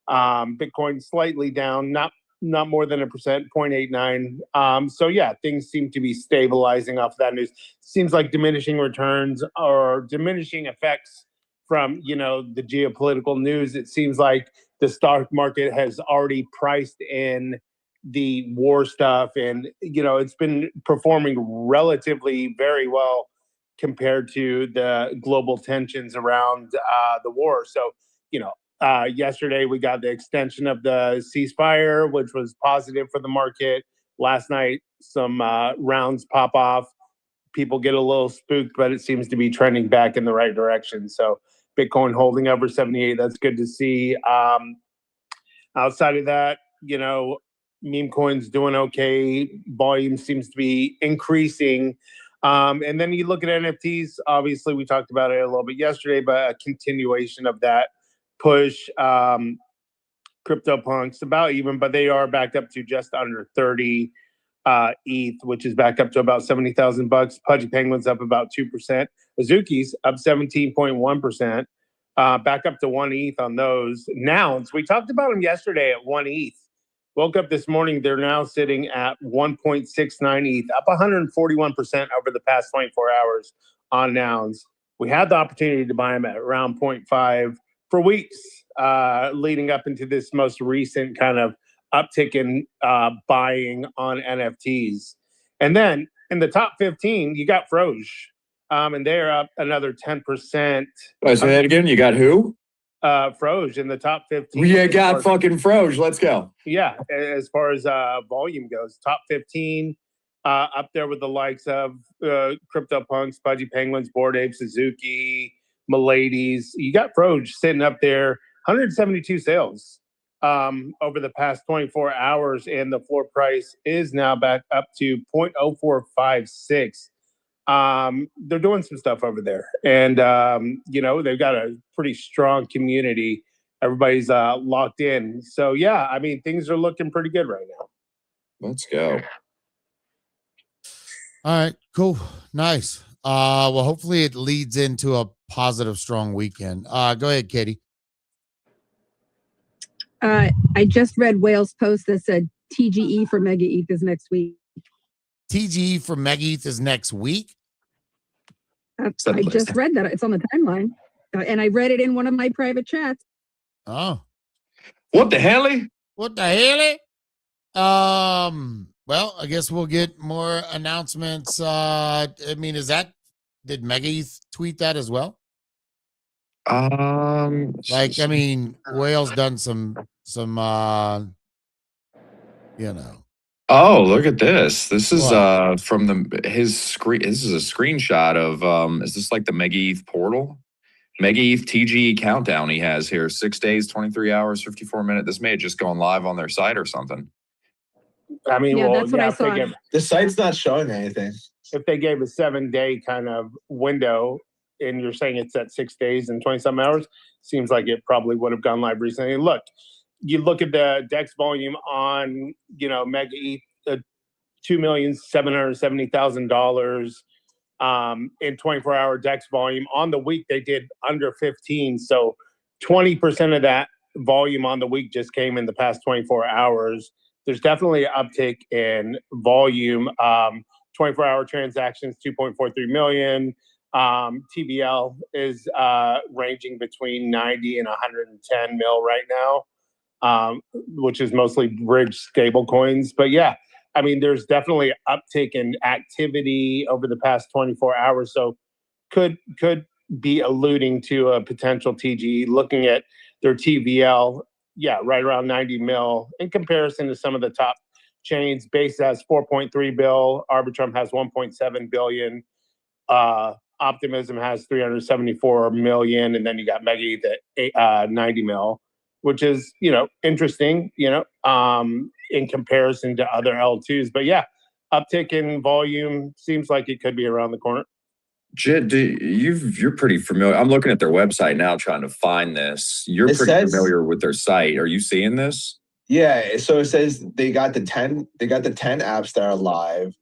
Bitcoin slightly down, not more than 1%, 0.89. So yeah, things seem to be stabilizing off of that news. Seems like diminishing returns or diminishing effects from the geopolitical news. It seems like the stock market has already priced in the war stuff, and it's been performing relatively very well compared to the global tensions around the war. So yesterday we got the extension of the ceasefire, which was positive for the market. Last night some rounds pop off, people get a little spooked, but it seems to be trending back in the right direction. So Bitcoin holding over 78, that's good to see. Outside of that, meme coins doing okay. Volume seems to be increasing. And then you look at NFTs. Obviously, we talked about it a little bit yesterday, but a continuation of that push. CryptoPunks about even, but they are back up to just under 30 ETH, which is back up to about $70,000. Pudgy Penguins up about 2%. Azuki's up 17.1%. Back up to 1 ETH on those. Nouns, we talked about them yesterday at 1 ETH. Woke up this morning, they're now sitting at 1.69 ETH, up 141% over the past 24 hours on Nouns. We had the opportunity to buy them at around 0.5 for weeks, leading up into this most recent kind of uptick in buying on NFTs. And then in the top 15, you got Froge. And they're up another 10%. Wait, say that again. You got who? Froge in the top 15. We got fucking Froge. Let's go. Yeah, as far as volume goes, top 15, up there with the likes of CryptoPunks, Pudgy Penguins, Bored Ape, Suzuki, Milady's. You got Froge sitting up there, 172 sales over the past 24 hours, and the floor price is now back up to 0.0456. They're doing some stuff over there, and they've got a pretty strong community. Everybody's locked in. So yeah, I mean, things are looking pretty good right now. Let's go. All right, cool. Nice. Well, hopefully it leads into a positive, strong weekend. Go ahead, Katie. I just read Whale's post that said TGE for Mega ETH is next week. TGE for Mega ETH is next week? I just read that. It's on the timeline. And I read it in one of my private chats. Oh. What the hell? What the hell? Well, I guess we'll get more announcements. Did Mega ETH tweet that as well? Whale's done some Oh, look at this. This is from his screen. This is a screenshot of is this like the Mega ETH portal? Mega ETH TGE countdown he has here. 6 days, 23 hours, 54 minutes. This may have just gone live on their site or something. I mean, that's what I saw. The site's not showing anything. If they gave a 7-day kind of window, and you're saying it's at 6 days and 20-some hours, seems like it probably would have gone live recently. Look, you look at the DEX volume on, Mega ETH $2,770,000 in 24-hour DEX volume. On the week, they did under 15. So 20% of that volume on the week just came in the past 24 hours. There's definitely an uptick in volume. 24-hour transactions, 2.43 million. TVL is ranging between 90 and 110 mil right now, which is mostly bridge stable coins. But yeah, I mean, there's definitely an uptick in activity over the past 24 hours. So could be alluding to a potential TGE. Looking at their TVL, yeah, right around 90 mil in comparison to some of the top chains. Base has 4.3 bill, Arbitrum has 1.7 billion, Optimism has 374 million, and then you got Mega at 90 mil, which is, interesting, in comparison to other L2s. But yeah, uptick in volume seems like it could be around the corner. Jid, you're pretty familiar. I'm looking at their website now, trying to find this. You're pretty familiar with their site. Are you seeing this? Yeah. So it says they got the 10 apps that are live.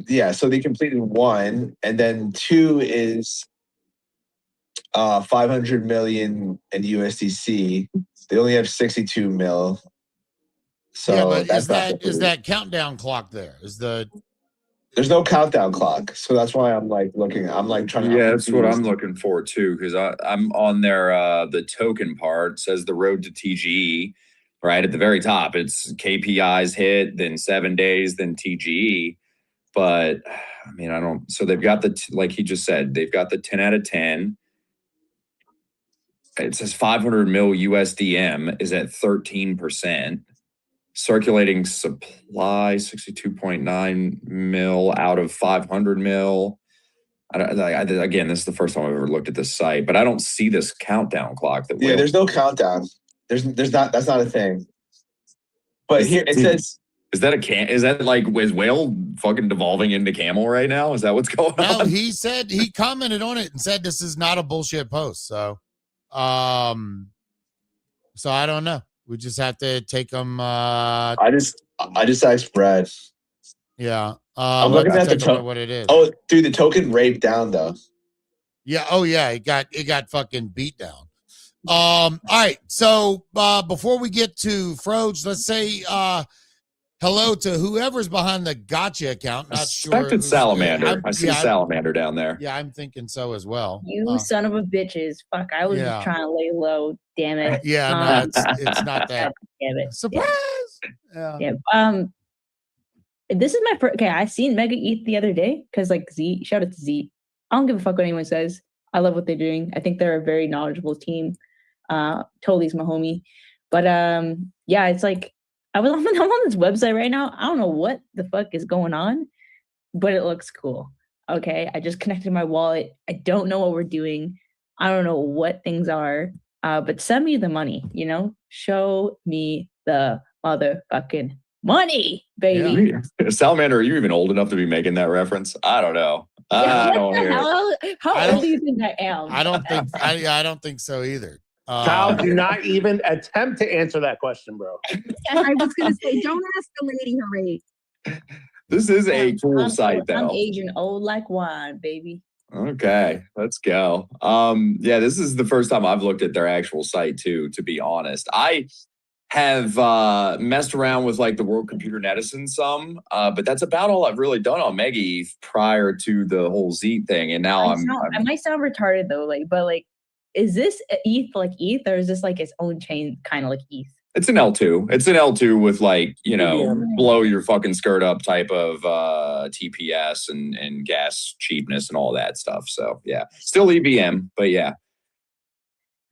Yeah. So they completed 1, and then 2 is 500 million in USDC. They only have 62 mil. So yeah, but is that countdown clock there? There's no countdown clock, so that's why I'm like looking. I'm like trying to. Yeah, that's what I'm looking for too, because I'm on their the token part. It says the road to TGE, right at the very top. It's KPIs hit, then 7 days, then TGE. But I mean, I don't. So they've got like he just said, they've got the 10 out of 10. It says 500 mil USDM is at 13%. Circulating supply 62.9 mil out of 500 mil. Again, this is the first time I've ever looked at this site, but I don't see this countdown clock. There's no countdown. There's not. That's not a thing. But here it says. Is that like, is whale fucking devolving into camel right now? Is that what's going on? No, he commented on it and said this is not a bullshit post. So, I don't know. We just have to take them. I just asked Brad. Yeah. I'm looking at the token. What it is. Oh, dude, the token raped down though. Yeah. Oh, yeah. It got fucking beat down. All right. So before we get to Froge, let's say hello to whoever's behind the gotcha account. Not sure. It's Salamander. I see Salamander down there. Yeah, I'm thinking so as well. You son of a bitches. Fuck, I was just trying to lay low. Damn it. Yeah, no, it's not that. Damn it. Surprise. Yeah. This is my first. Okay, I seen Mega ETH the other day because like Z. Shout out to Z. I don't give a fuck what anyone says. I love what they're doing. I think they're a very knowledgeable team. Totally is my homie. But yeah, it's like I'm on this website right now. I don't know what the fuck is going on, but it looks cool. Okay, I just connected my wallet. I don't know what we're doing. I don't know what things are. But send me the money, show me the motherfucking money, baby. Yeah. Salamander, are you even old enough to be making that reference? I don't know. I don't hear it. How old do you think I am? I don't think so either. Kyle, do not even attempt to answer that question, bro. I was going to say, don't ask the lady her age. This is a cool site, though. I'm aging old like wine, baby. Okay, let's go. Yeah, this is the first time I've looked at their actual site too, to be honest. I have messed around with like the World Computer Netison some, but that's about all I've really done on Mega ETH prior to the whole Z thing. And now I might sound retarded though, but is this ETH like ETH, or is this like its own chain, kind of like ETH? It's an L2. It's an L2 with like, blow your fucking skirt up type of TPS and gas cheapness and all that stuff. So yeah, still EVM, but yeah.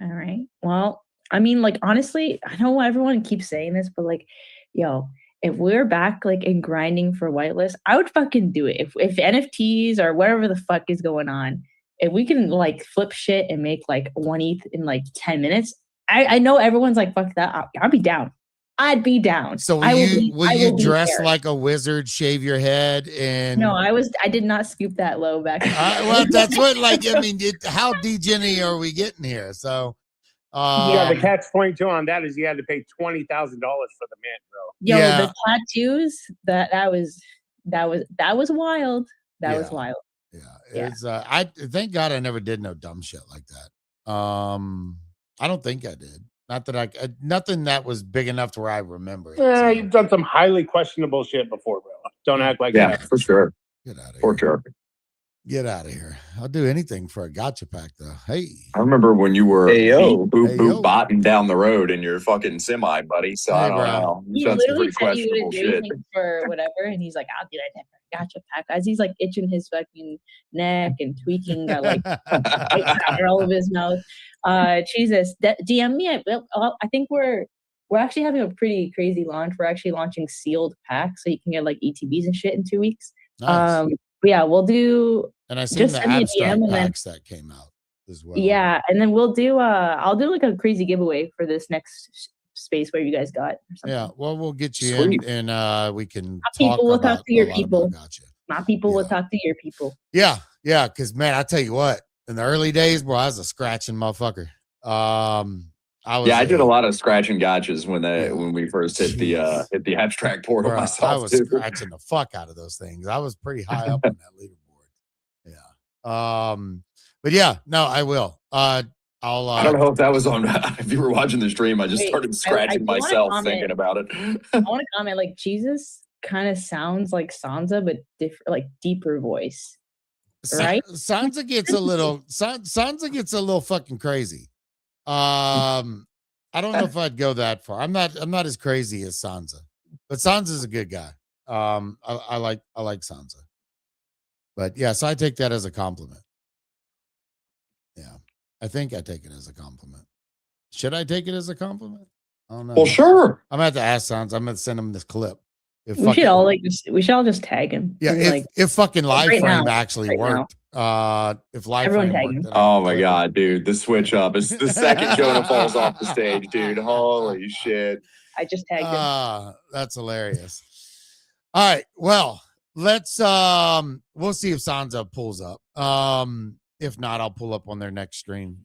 All right. Well, I mean, like, honestly, I know everyone keeps saying this, but like, yo, if we're back like in grinding for whitelist, I would fucking do it. If NFTs or whatever the fuck is going on, if we can like flip shit and make like 1 ETH in like 10 minutes, I know everyone's like, fuck that. I'd be down. I'd be down. So will you dress like a wizard, shave your head, and no, I did not scoop that low back. Well, that's what, like, I mean, how degenerate are we getting here? So, Yeah, the catch-22 on that is you had to pay $20,000 for the mint, bro. Yo, Yeah. the tattoos, that was wild. That was wild. Yeah. It's I thank God I never did no dumb shit like that. I don't think I did. Not that nothing that was big enough to where I remember it. Yeah, you've done some highly questionable shit before, bro. Don't act like that. For sure. Get out of here. For sure. Get out of here. I'll do anything for a gotcha pack, though. Hey. I remember when you were boop botting down the road in your fucking semi, buddy. So I don't know. He literally said he would do anything for whatever, and he's like, I'll do that for a gotcha pack. As he's like itching his fucking neck and tweaking, got like all of his mouth. Jesus, DM me. I think we're actually having a pretty crazy launch. We're actually launching sealed packs, so you can get like ETBs and shit in 2 weeks. Nice. Yeah, we'll do. And I seen the abstract packs that came out as well. Yeah, and then we'll do. I'll do like a crazy giveaway for this next space where you guys got. Yeah, well, we'll get you in, and we can. People will talk to your people. Not people will talk to your people. Yeah, because man, I tell you what, in the early days, bro, I was a scratching motherfucker. I did a lot of scratching gotchas when we first hit the abstract portal myself. I was scratching the fuck out of those things. I was pretty high up on that leaderboard. Yeah. But yeah, no, I will. I don't know if that was on. If you were watching the stream, I just started scratching myself thinking about it. I want to comment, like, Jesus kind of sounds like Sansa, but different, like deeper voice. Right? Sansa gets a little fucking crazy. I don't know if I'd go that far. I'm not as crazy as Sansa, but Sansa's a good guy. I like Sansa, but yeah, so I take that as a compliment. Yeah, I think I take it as a compliment. Should I take it as a compliment? I don't know. Well, sure. I'm gonna have to ask Sansa. I'm gonna send him this clip. We should all just tag him. Yeah, if fucking live frame actually worked. If live frame worked. Oh my god, dude, the switch up is the second Jonah falls off the stage, dude. Holy shit. I just tagged him. That's hilarious. All right, well, let's we'll see if Sansa pulls up. If not, I'll pull up on their next stream.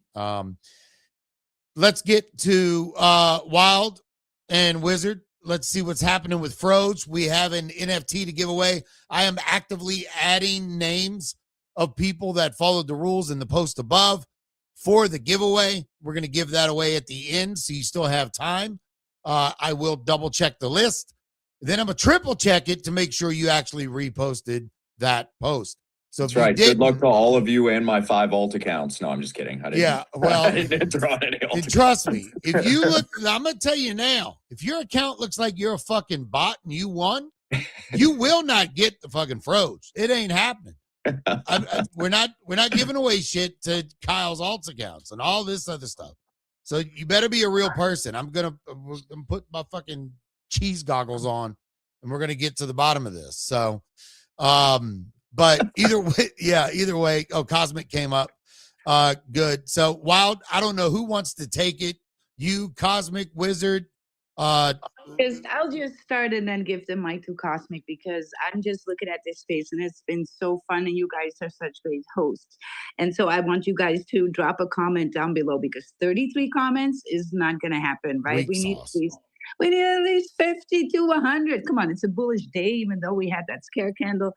Let's get to Wild and Wizard. Let's see what's happening with Froge. We have an NFT to give away. I am actively adding names of people that followed the rules in the post above for the giveaway. We're going to give that away at the end, so you still have time. I will double check the list. Then I'm going to triple check it to make sure you actually reposted that post. So that's right. Good luck to all of you and my 5 alt accounts. No, I'm just kidding. I didn't draw any alt trust me. If you look, I'm going to tell you now, if your account looks like you're a fucking bot and you won, you will not get the fucking Froge. It ain't happening. We're not giving away shit to Kyle's alt accounts and all this other stuff. So you better be a real person. I'm gonna put my fucking cheese goggles on, and we're gonna get to the bottom of this. So, but either way. Oh, Cosmic came up. Good. So Wild, I don't know who wants to take it. You, Cosmic, Wizard. I'll just start and then give the mic to Cosmic, because I'm just looking at this space and it's been so fun and you guys are such great hosts. And so I want you guys to drop a comment down below, because 33 comments is not going to happen, right? We need at least 50 to 100. Come on, it's a bullish day, even though we had that scare candle,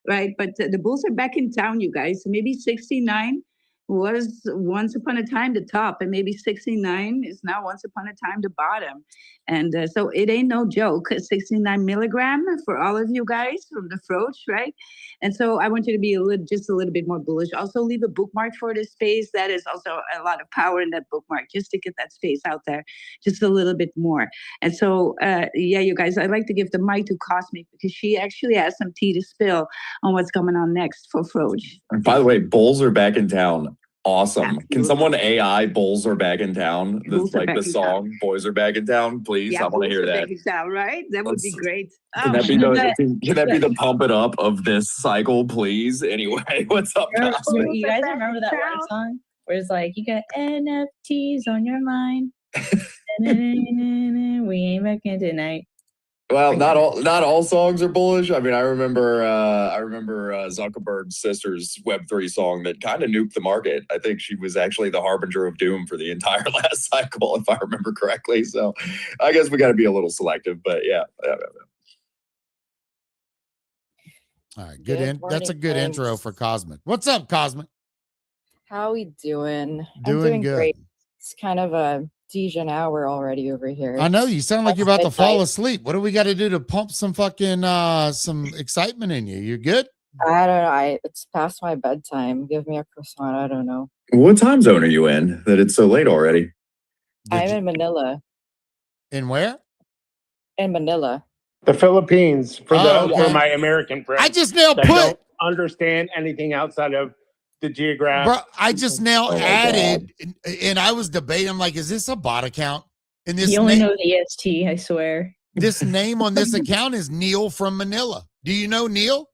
right? But the bulls are back in town, you guys. So maybe 69 was once upon a time the top, and maybe 69 is now once upon a time the bottom. And so it ain't no joke. 69 milligram for all of you guys from the Froge, right? And so I want you to be just a little bit more bullish. Also leave a bookmark for this space. That is also a lot of power in that bookmark, just to get that space out there just a little bit more. And so, you guys, I'd like to give the mic to Cosmic, because she actually has some tea to spill on what's coming on next for Froge. And by the way, bulls are back in town. Awesome. Absolutely. Can someone AI "Bulls Are Back in Town"? That's like the song "Boys Are Back in Town," please. Yeah, I want to hear that. Back in town, right? That would be great. Can that be the pump it up of this cycle, please? Anyway, what's up, guys? You guys remember that one song where it's like, you got NFTs on your mind? We ain't back in tonight. Well, not all songs are bullish. I mean, I remember Zuckerberg's sister's Web3 song that kind of nuked the market. I think she was actually the harbinger of doom for the entire last cycle, if I remember correctly. So, I guess we got to be a little selective. But yeah. All right, that's a good intro for Cosmic. What's up, Cosmic? How we doing? I'm doing good. Great. It's kind of a Dijon hour already over here. I know you sound like you're about to fall asleep. What do we got to do to pump some fucking some excitement in you? You good? I don't know. It's past my bedtime. Give me a croissant. I don't know. What time zone are you in that it's so late already? I'm in Manila. In where? In Manila. The Philippines for my American friends. I just now don't understand anything outside of the geographic. Bro, I just now added, and I was debating. I'm like, is this a bot account? And this you only know the EST, I swear. This name on this account is Neil from Manila. Do you know Neil?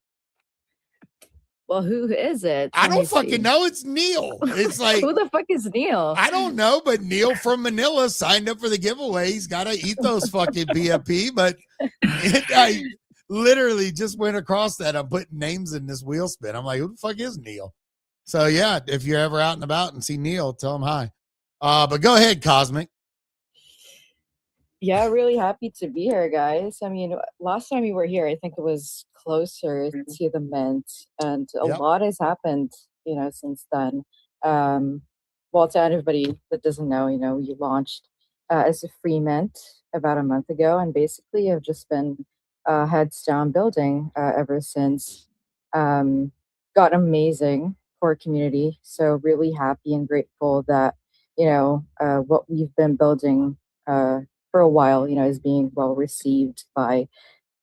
Well, who is it? I don't fucking know. It's Neil. It's like who the fuck is Neil? I don't know, but Neil from Manila signed up for the giveaway. He's got to eat those fucking BFP, but I literally just went across that. I'm putting names in this wheel spin. I'm like, who the fuck is Neil? So yeah, if you're ever out and about and see Neil, tell him hi. But go ahead, Cosmic. Yeah, really happy to be here, guys. I mean, last time you were here, I think it was closer to the mint, and a lot has happened, since then. Well, to anybody that doesn't know, you launched as a free mint about a month ago, and basically have just been heads down building ever since. Got amazing core community, so really happy and grateful that what we've been building for a while is being well received by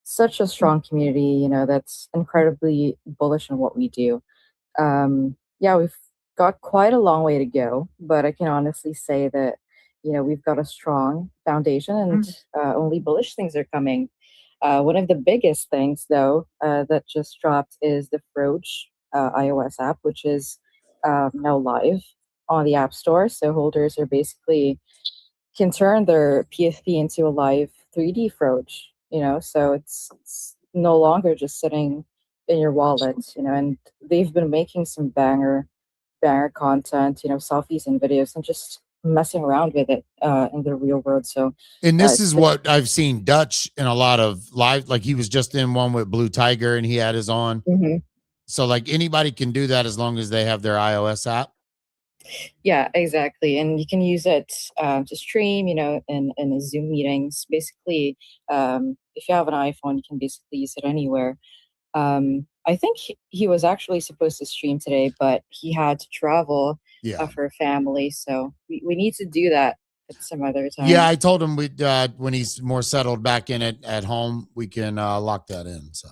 such a strong community that's incredibly bullish on what we do. We've got quite a long way to go, but I can honestly say that we've got a strong foundation, and only bullish things are coming. One of the biggest things though that just dropped is the Froge iOS app, which is now live on the App Store. So holders are basically can turn their PFP into a live 3D Froge, so it's no longer just sitting in your wallet, and they've been making some banger content, selfies and videos, and just messing around with it in the real world. So, and this is what I've seen Dutch in a lot of live, like he was just in one with Blue Tiger and he had his on. So like anybody can do that as long as they have their iOS app. Yeah, exactly. And you can use it to stream, in the Zoom meetings. Basically, if you have an iPhone, you can basically use it anywhere. I think he was actually supposed to stream today, but he had to travel for a family. So we need to do that at some other time. Yeah, I told him when he's more settled back in it at home, we can lock that in. So.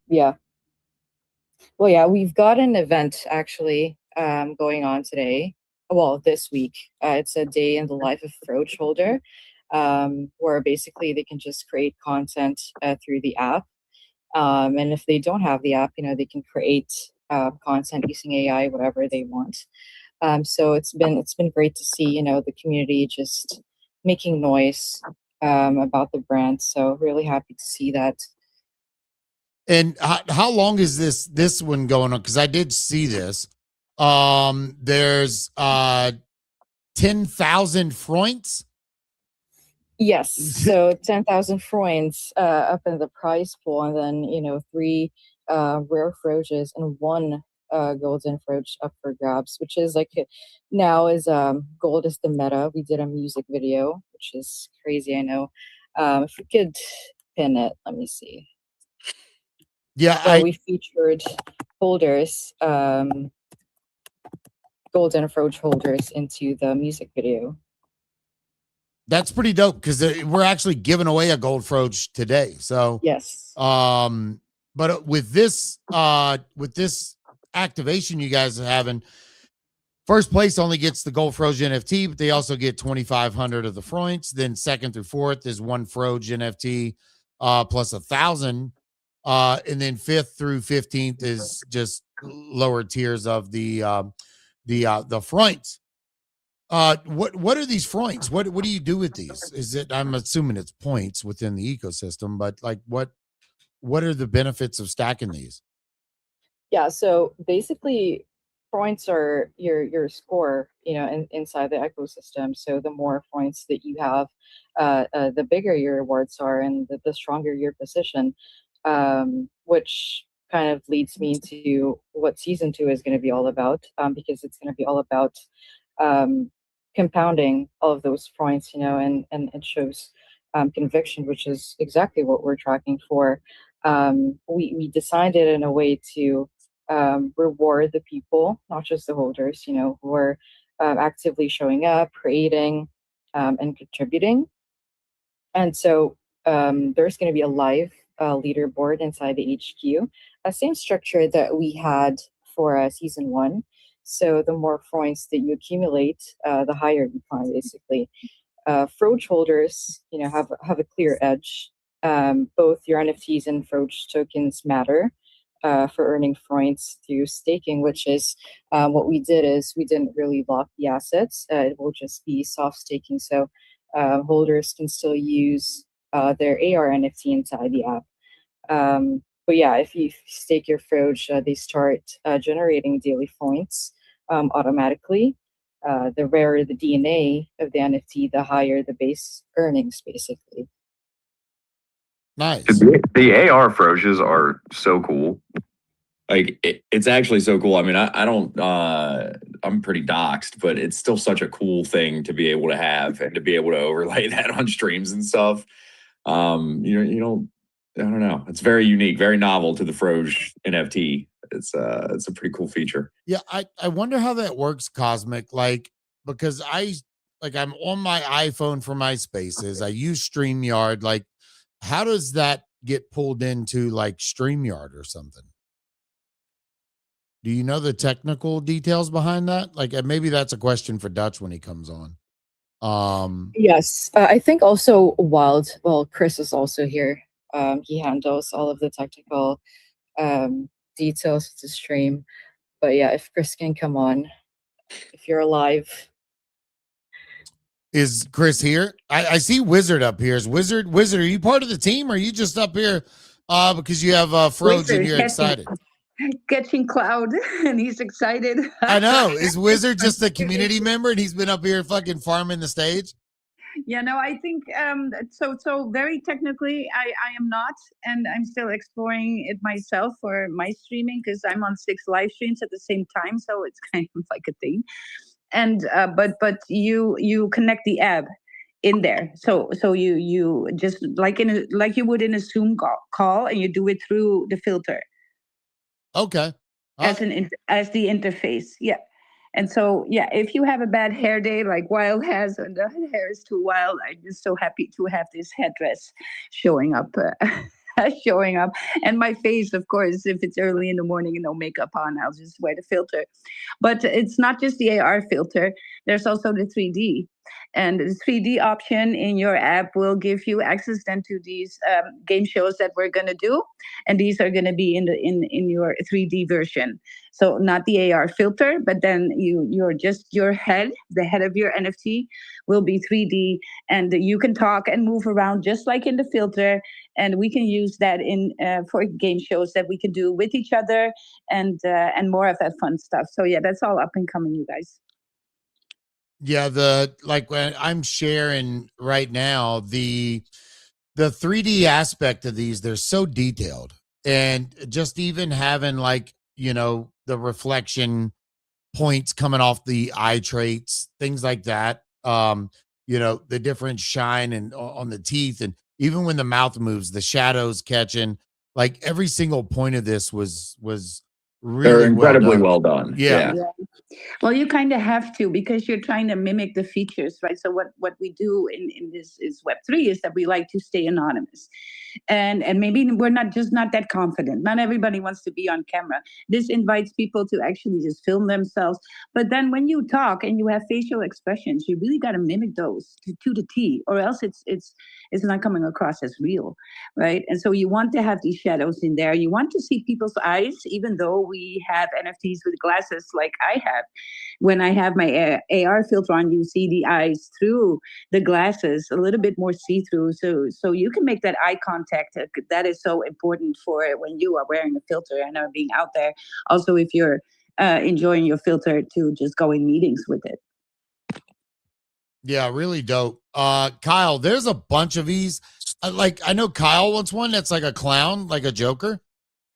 Yeah. Well, yeah, we've got an event actually going on today. Well, this week. It's a day in the life of Froge holder, where basically they can just create content through the app. And if they don't have the app, they can create content using AI, whatever they want. So it's been great to see, the community just making noise about the brand. So really happy to see that. And how long is this one going on? Because I did see this. There's 10,000 francs. Yes, so 10,000 francs up in the prize pool, and then 3 rare Froges and 1 golden Froge up for grabs, which is like now is gold is the meta. We did a music video, which is crazy. I know. If we could pin it, let me see. Yeah, so we featured holders, golden Froge holders into the music video. That's pretty dope because we're actually giving away a gold Froge today. So yes. But with this activation you guys are having, first place only gets the gold Froge NFT, but they also get 2,500 of the francs. Then second through fourth is 1 Froge NFT plus 1,000. And then 5th through 15th is just lower tiers of the francs. What are these points? What do you do with these? Is it? I'm assuming it's points within the ecosystem, but like what are the benefits of stacking these? Yeah, so basically points are your score, inside the ecosystem. So the more points that you have, the bigger your rewards are, and the stronger your position. Which kind of leads me to what season 2 is going to be all about, because it's going to be all about um, compounding all of those points, and it shows conviction, which is exactly what we're tracking for. We designed it in a way to reward the people, not just the holders, who are actively showing up, creating, and contributing. And so there's going to be a live leaderboard inside the HQ, same structure that we had for season 1. So the more points that you accumulate, the higher you climb, basically. Froge holders, have a clear edge. Both your NFTs and Froge tokens matter for earning points through staking, which is what we did is we didn't really lock the assets. It will just be soft staking. So holders can still use their AR NFT inside the app. But yeah, if you stake your Froge, they start generating daily points automatically. The rarer the DNA of the NFT, the higher the base earnings, basically. Nice. The AR Froges are so cool. Like it's actually so cool. I mean, I don't. I'm pretty doxed, but it's still such a cool thing to be able to have and to be able to overlay that on streams and stuff. You don't. I don't know. It's very unique, very novel to the Froge NFT. It's a pretty cool feature. Yeah, I wonder how that works, Cosmic. Like because I'm on my iPhone for my spaces. I use StreamYard. Like, how does that get pulled into like StreamYard or something? Do you know the technical details behind that? Like maybe that's a question for Dutch when he comes on. Yes, I think also Wild. Well, Chris is also here. He handles all of the technical details of the stream. But yeah, if Chris can come on, if you're alive. Is Chris here? I see Wizard up here. Is Wizard, are you part of the team or are you just up here because you have Froge and you're excited? Catching cloud and he's excited. I know. Is Wizard just a community member and he's been up here fucking farming the stage? Yeah, no, I think so very technically I am not, and I'm still exploring it myself for my streaming because I'm on 6 live streams at the same time, so it's kind of like a thing. And but you connect the app in there, so you just like you would in a Zoom call, and you do it through the filter. Okay. As the interface, yeah. And so, yeah, if you have a bad hair day like Wild has, and the hair is too wild, I'm just so happy to have this headdress showing up. And my face, of course, if it's early in the morning and no makeup on, I'll just wear the filter. But it's not just the AR filter. There's also the 3D. And the 3D option in your app will give you access then to these game shows that we're going to do. And these are going to be in your 3D version. So not the AR filter, but then your head, the head of your NFT will be 3D, and you can talk and move around just like in the filter. And we can use that in for game shows that we can do with each other, and more of that fun stuff. So yeah, that's all up and coming, you guys. Yeah, when I'm sharing right now, the 3D aspect of these, they're so detailed, and just even having the reflection points coming off the eye traits, things like that. The different shine and on the teeth, and even when the mouth moves, the shadows catching, like every single point of this was really They're incredibly well done. Yeah. Well, you kind of have to, because you're trying to mimic the features, right? So what we do in this is Web3 is that we like to stay anonymous. And maybe we're not that confident. Not everybody wants to be on camera. This invites people to actually just film themselves. But then when you talk and you have facial expressions, you really got to mimic those to the T, or else it's not coming across as real, right? And so you want to have these shadows in there. You want to see people's eyes, even though we have NFTs with glasses like I have. have. When I have my AR filter on, you see the eyes through the glasses, a little bit more see-through. So you can make that eye contact. That is so important for when you are wearing a filter and are being out there. Also, if you're enjoying your filter, to just go in meetings with it. Yeah, really dope. Kyle, there's a bunch of these. Like, I know Kyle wants one that's like a clown, like a Joker.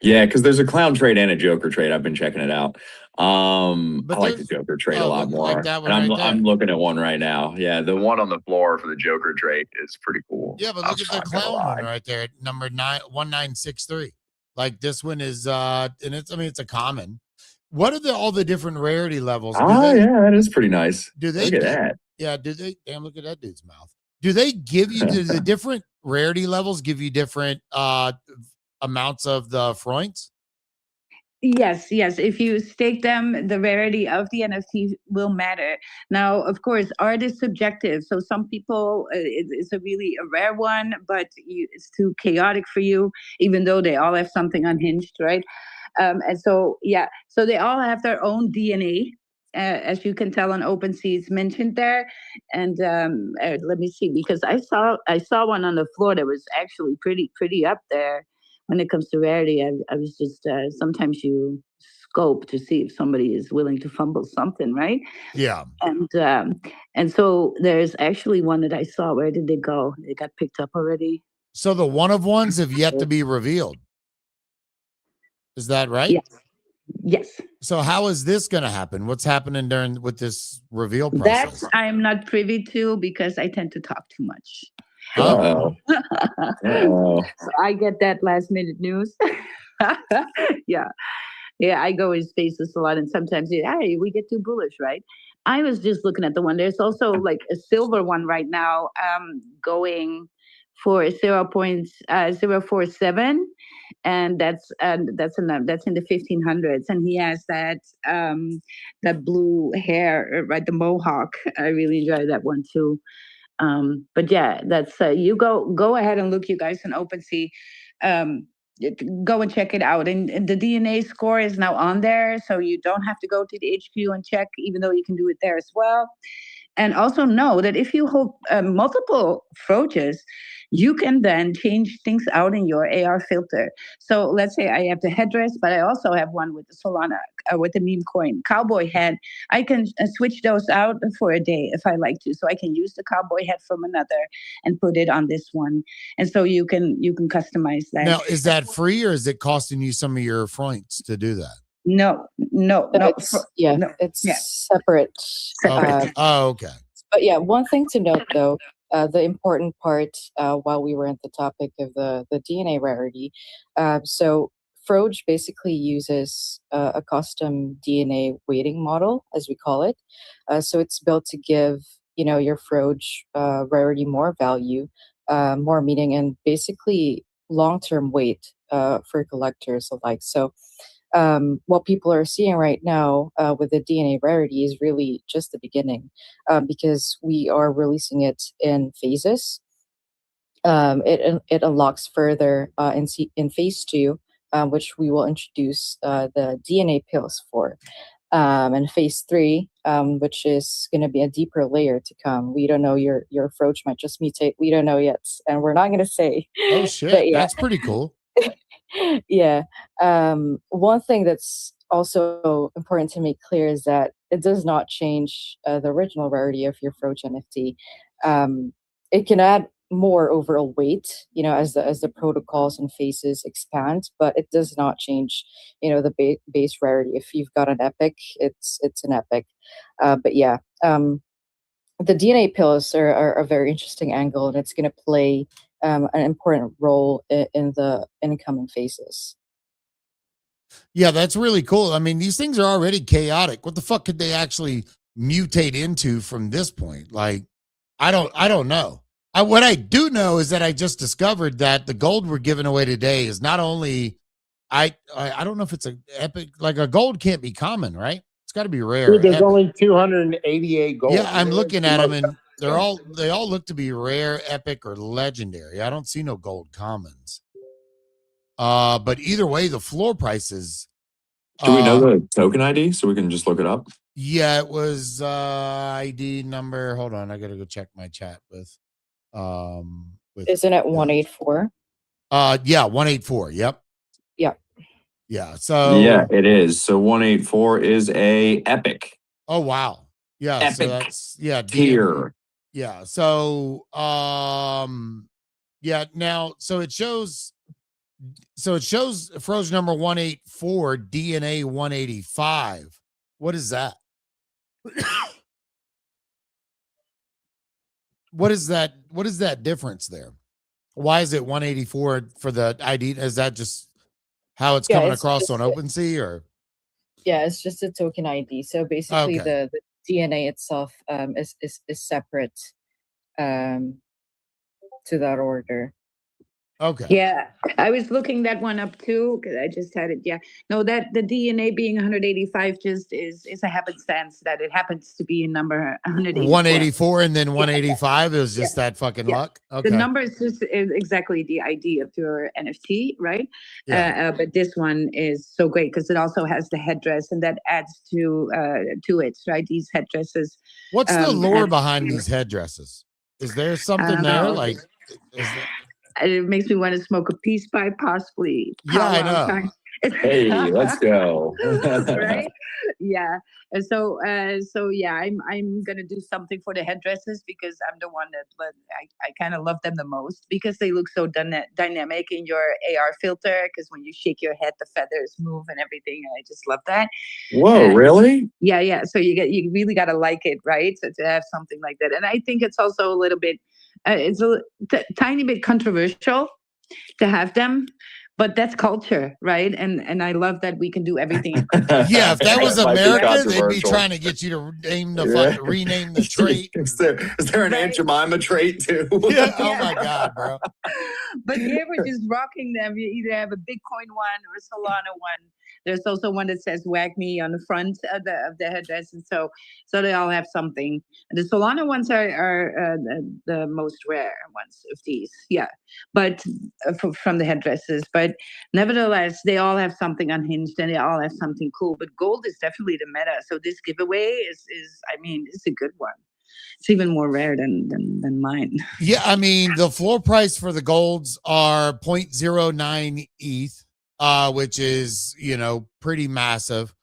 Yeah, because there's a clown trade and a Joker trade. I've been checking it out. I like the Joker trade a lot more. Like that one and right I'm looking at one right now. Yeah, the one on the floor for the Joker trade is pretty cool. Yeah, but look at the clown one right there, number 1963. Like this one is and it's a common. What are all the different rarity levels? Yeah, that is pretty nice. Do they look at that? Yeah, do they look at that dude's mouth? Do they give you the different rarity levels give you different amounts of the Freunds? Yes. If you stake them, the rarity of the NFT will matter. Now, of course, art is subjective. So some people, it's a really a rare one, but it's too chaotic for you, even though they all have something unhinged, right? And so, so they all have their own DNA. As you can tell on OpenSea, it's mentioned there. And let me see, because I saw one on the floor that was actually pretty up there. When it comes to rarity, I was just sometimes you scope to see if somebody is willing to fumble something, right? Yeah. And so there's actually one that I saw. Where did they go? They got picked up already. So the one of ones have yet to be revealed. Is that right? Yes. So how is this going to happen? What's happening with this reveal process? That I'm not privy to because I tend to talk too much. Oh. So I get that last minute news. Yeah, I go in spaces a lot, and sometimes hey, we get too bullish, right? I was just looking at the one. There's also like a silver one right now, going for 0.047, and that's in the 1500s, and he has that blue hair, right? The mohawk. I really enjoy that one too. But yeah, that's you go ahead and look, you guys, on OpenSea. Go and check it out. And the DNA score is now on there, so you don't have to go to the HQ and check, even though you can do it there as well. And also know that if you hold multiple Froges, you can then change things out in your AR filter. So let's say I have the headdress, but I also have one with the Solana, with the meme coin cowboy hat. I can switch those out for a day if I like to. So I can use the cowboy hat from another and put it on this one. And so you can customize that. Now, is that free or is it costing you some of your points to do that? No. It's separate. Okay. Okay. But yeah, one thing to note though, the important part while we were at the topic of the DNA rarity. So Froge basically uses a custom DNA weighting model, as we call it. So it's built to give your Froge rarity more value, more meaning, and basically long-term weight for collectors alike. So what people are seeing right now with the DNA rarity is really just the beginning, because we are releasing it in phases. It unlocks further in phase 2, which we will introduce the DNA pills for. And phase 3, which is going to be a deeper layer to come. We don't know, your Froge might just mutate. We don't know yet, and we're not going to say. Oh shit, yeah. That's pretty cool. Yeah. One thing that's also important to make clear is that it does not change the original rarity of your Froge NFT. It can add more overall weight, as the protocols and phases expand, but it does not change, the base rarity. If you've got an epic, it's an epic. But yeah, the DNA pills are a very interesting angle, and it's going to play an important role in the incoming phases. Yeah, that's really cool. I mean, these things are already chaotic. What the fuck could they actually mutate into from this point? Like, I don't know. What I do know is that I just discovered that the gold we're giving away today is not only, I don't know if it's an epic, like a gold can't be common, right? It's got to be rare. Dude, there's only 288 gold. Yeah, I'm looking at them and they all look to be rare, epic, or legendary. I don't see no gold commons. But either way, the floor prices. Do we know the token ID so we can just look it up? Yeah, it was ID number. Hold on, I gotta go check my chat with Isn't it 184? Yeah, 184. Yep. Yeah. Yeah. So yeah, it is. So 184 is a epic. Oh wow. Yeah, epic so that's tier. Yeah. So yeah, now so it shows frozen number 184, DNA 185. What is that? What is that? What is that difference there? Why is it 184 for the ID? Is that just how it's coming across on OpenSea, or? Yeah, it's just a token ID. So basically, Okay. the DNA itself is separate to that order. Okay. Yeah, I was looking that one up too because I just had it. Yeah, no, that the DNA being 185 just is a happenstance that it happens to be in number 184. 184 and then 185. It was just that fucking luck. Okay. The number is just exactly the ID of your NFT, right? Yeah. But this one is so great because it also has the headdress, and that adds to it, right? These headdresses. What's the lore behind these headdresses? Is there something there? Like, it makes me want to smoke a peace pipe, possibly. Yeah, I know. Hey, let's go. Right? Yeah. And so yeah, I'm gonna do something for the headdresses because I'm the one that I kind of love them the most because they look so dynamic in your AR filter. Because when you shake your head, the feathers move and everything. And I just love that. Whoa, really? Yeah. So you really gotta like it, right? So to have something like that, and I think it's also a little bit, it's a tiny bit controversial to have them, but that's culture, right? And I love that we can do everything. Yeah, if that was America, they'd be trying to get you to rename the trait. Is there an Aunt Jemima trait too? Yeah. Oh my God, bro. But here we're just rocking them. You either have a Bitcoin one or a Solana one. There's also one that says "Wag Me" on the front of the headdress, and so they all have something. The Solana ones are the most rare ones of these, yeah. But from the headdresses, but nevertheless, they all have something unhinged, and they all have something cool. But gold is definitely the meta. So this giveaway is I mean, it's a good one. It's even more rare than mine. Yeah, I mean, the floor price for the golds are 0.09 ETH, which is, pretty massive.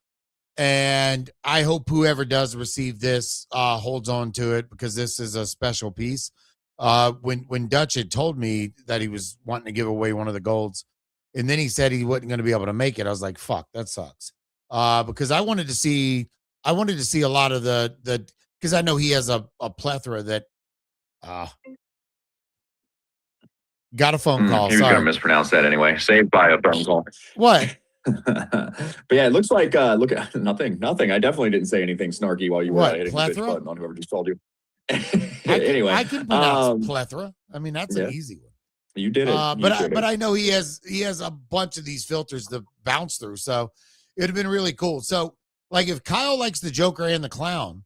And I hope whoever does receive this holds on to it because this is a special piece. When Dutch had told me that he was wanting to give away one of the golds, and then he said he wasn't going to be able to make it, I was like, fuck, that sucks. Because I wanted to see a lot of the because I know he has a plethora that got a phone call. He was going to mispronounce that anyway. Saved by a phone call. What? But yeah, it looks like look at nothing. I definitely didn't say anything snarky while you were hitting the bitch button on whoever just called you. Anyway, I can pronounce plethora. I mean, that's an easy one. You did it. But I know he has a bunch of these filters to bounce through, so it'd have been really cool. So, like, if Kyle likes the Joker and the Clown,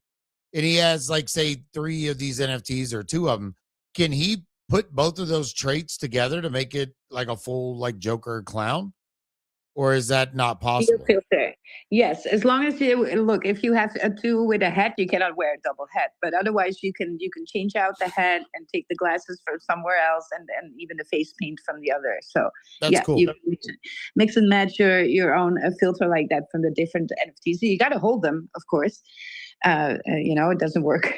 and he has, like, say 3 of these NFTs or 2 of them, can he put both of those traits together to make it like a full, like, Joker Clown? Or is that not possible? Filter. Yes, as long as you look, if you have a 2 with a hat, you cannot wear a double hat. But otherwise, you can change out the hat and take the glasses from somewhere else, and even the face paint from the other. So that's cool. You can mix and match your own filter like that from the different NFTs. So you got to hold them, of course. It doesn't work.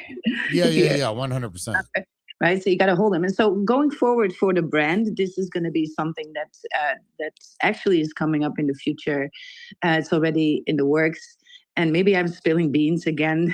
Yeah, 100%. Right, so you got to hold them, and so going forward for the brand, this is going to be something that actually is coming up in the future. It's already in the works, and maybe I'm spilling beans again.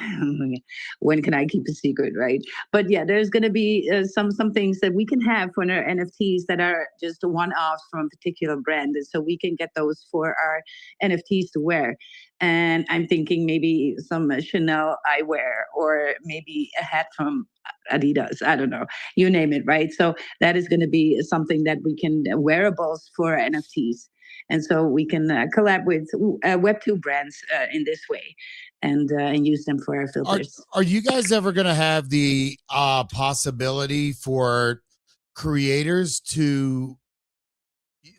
When can I keep a secret, right? But yeah, there's going to be some things that we can have for our NFTs that are just one-offs from a particular brand, and so we can get those for our NFTs to wear. And I'm thinking maybe some Chanel eyewear, or maybe a hat from Adidas. I don't know, you name it, right? So that is going to be something that we can wearables for NFTs. And so we can collab with Web2 brands in this way, and use them for our filters. Are you guys ever going to have the possibility for creators to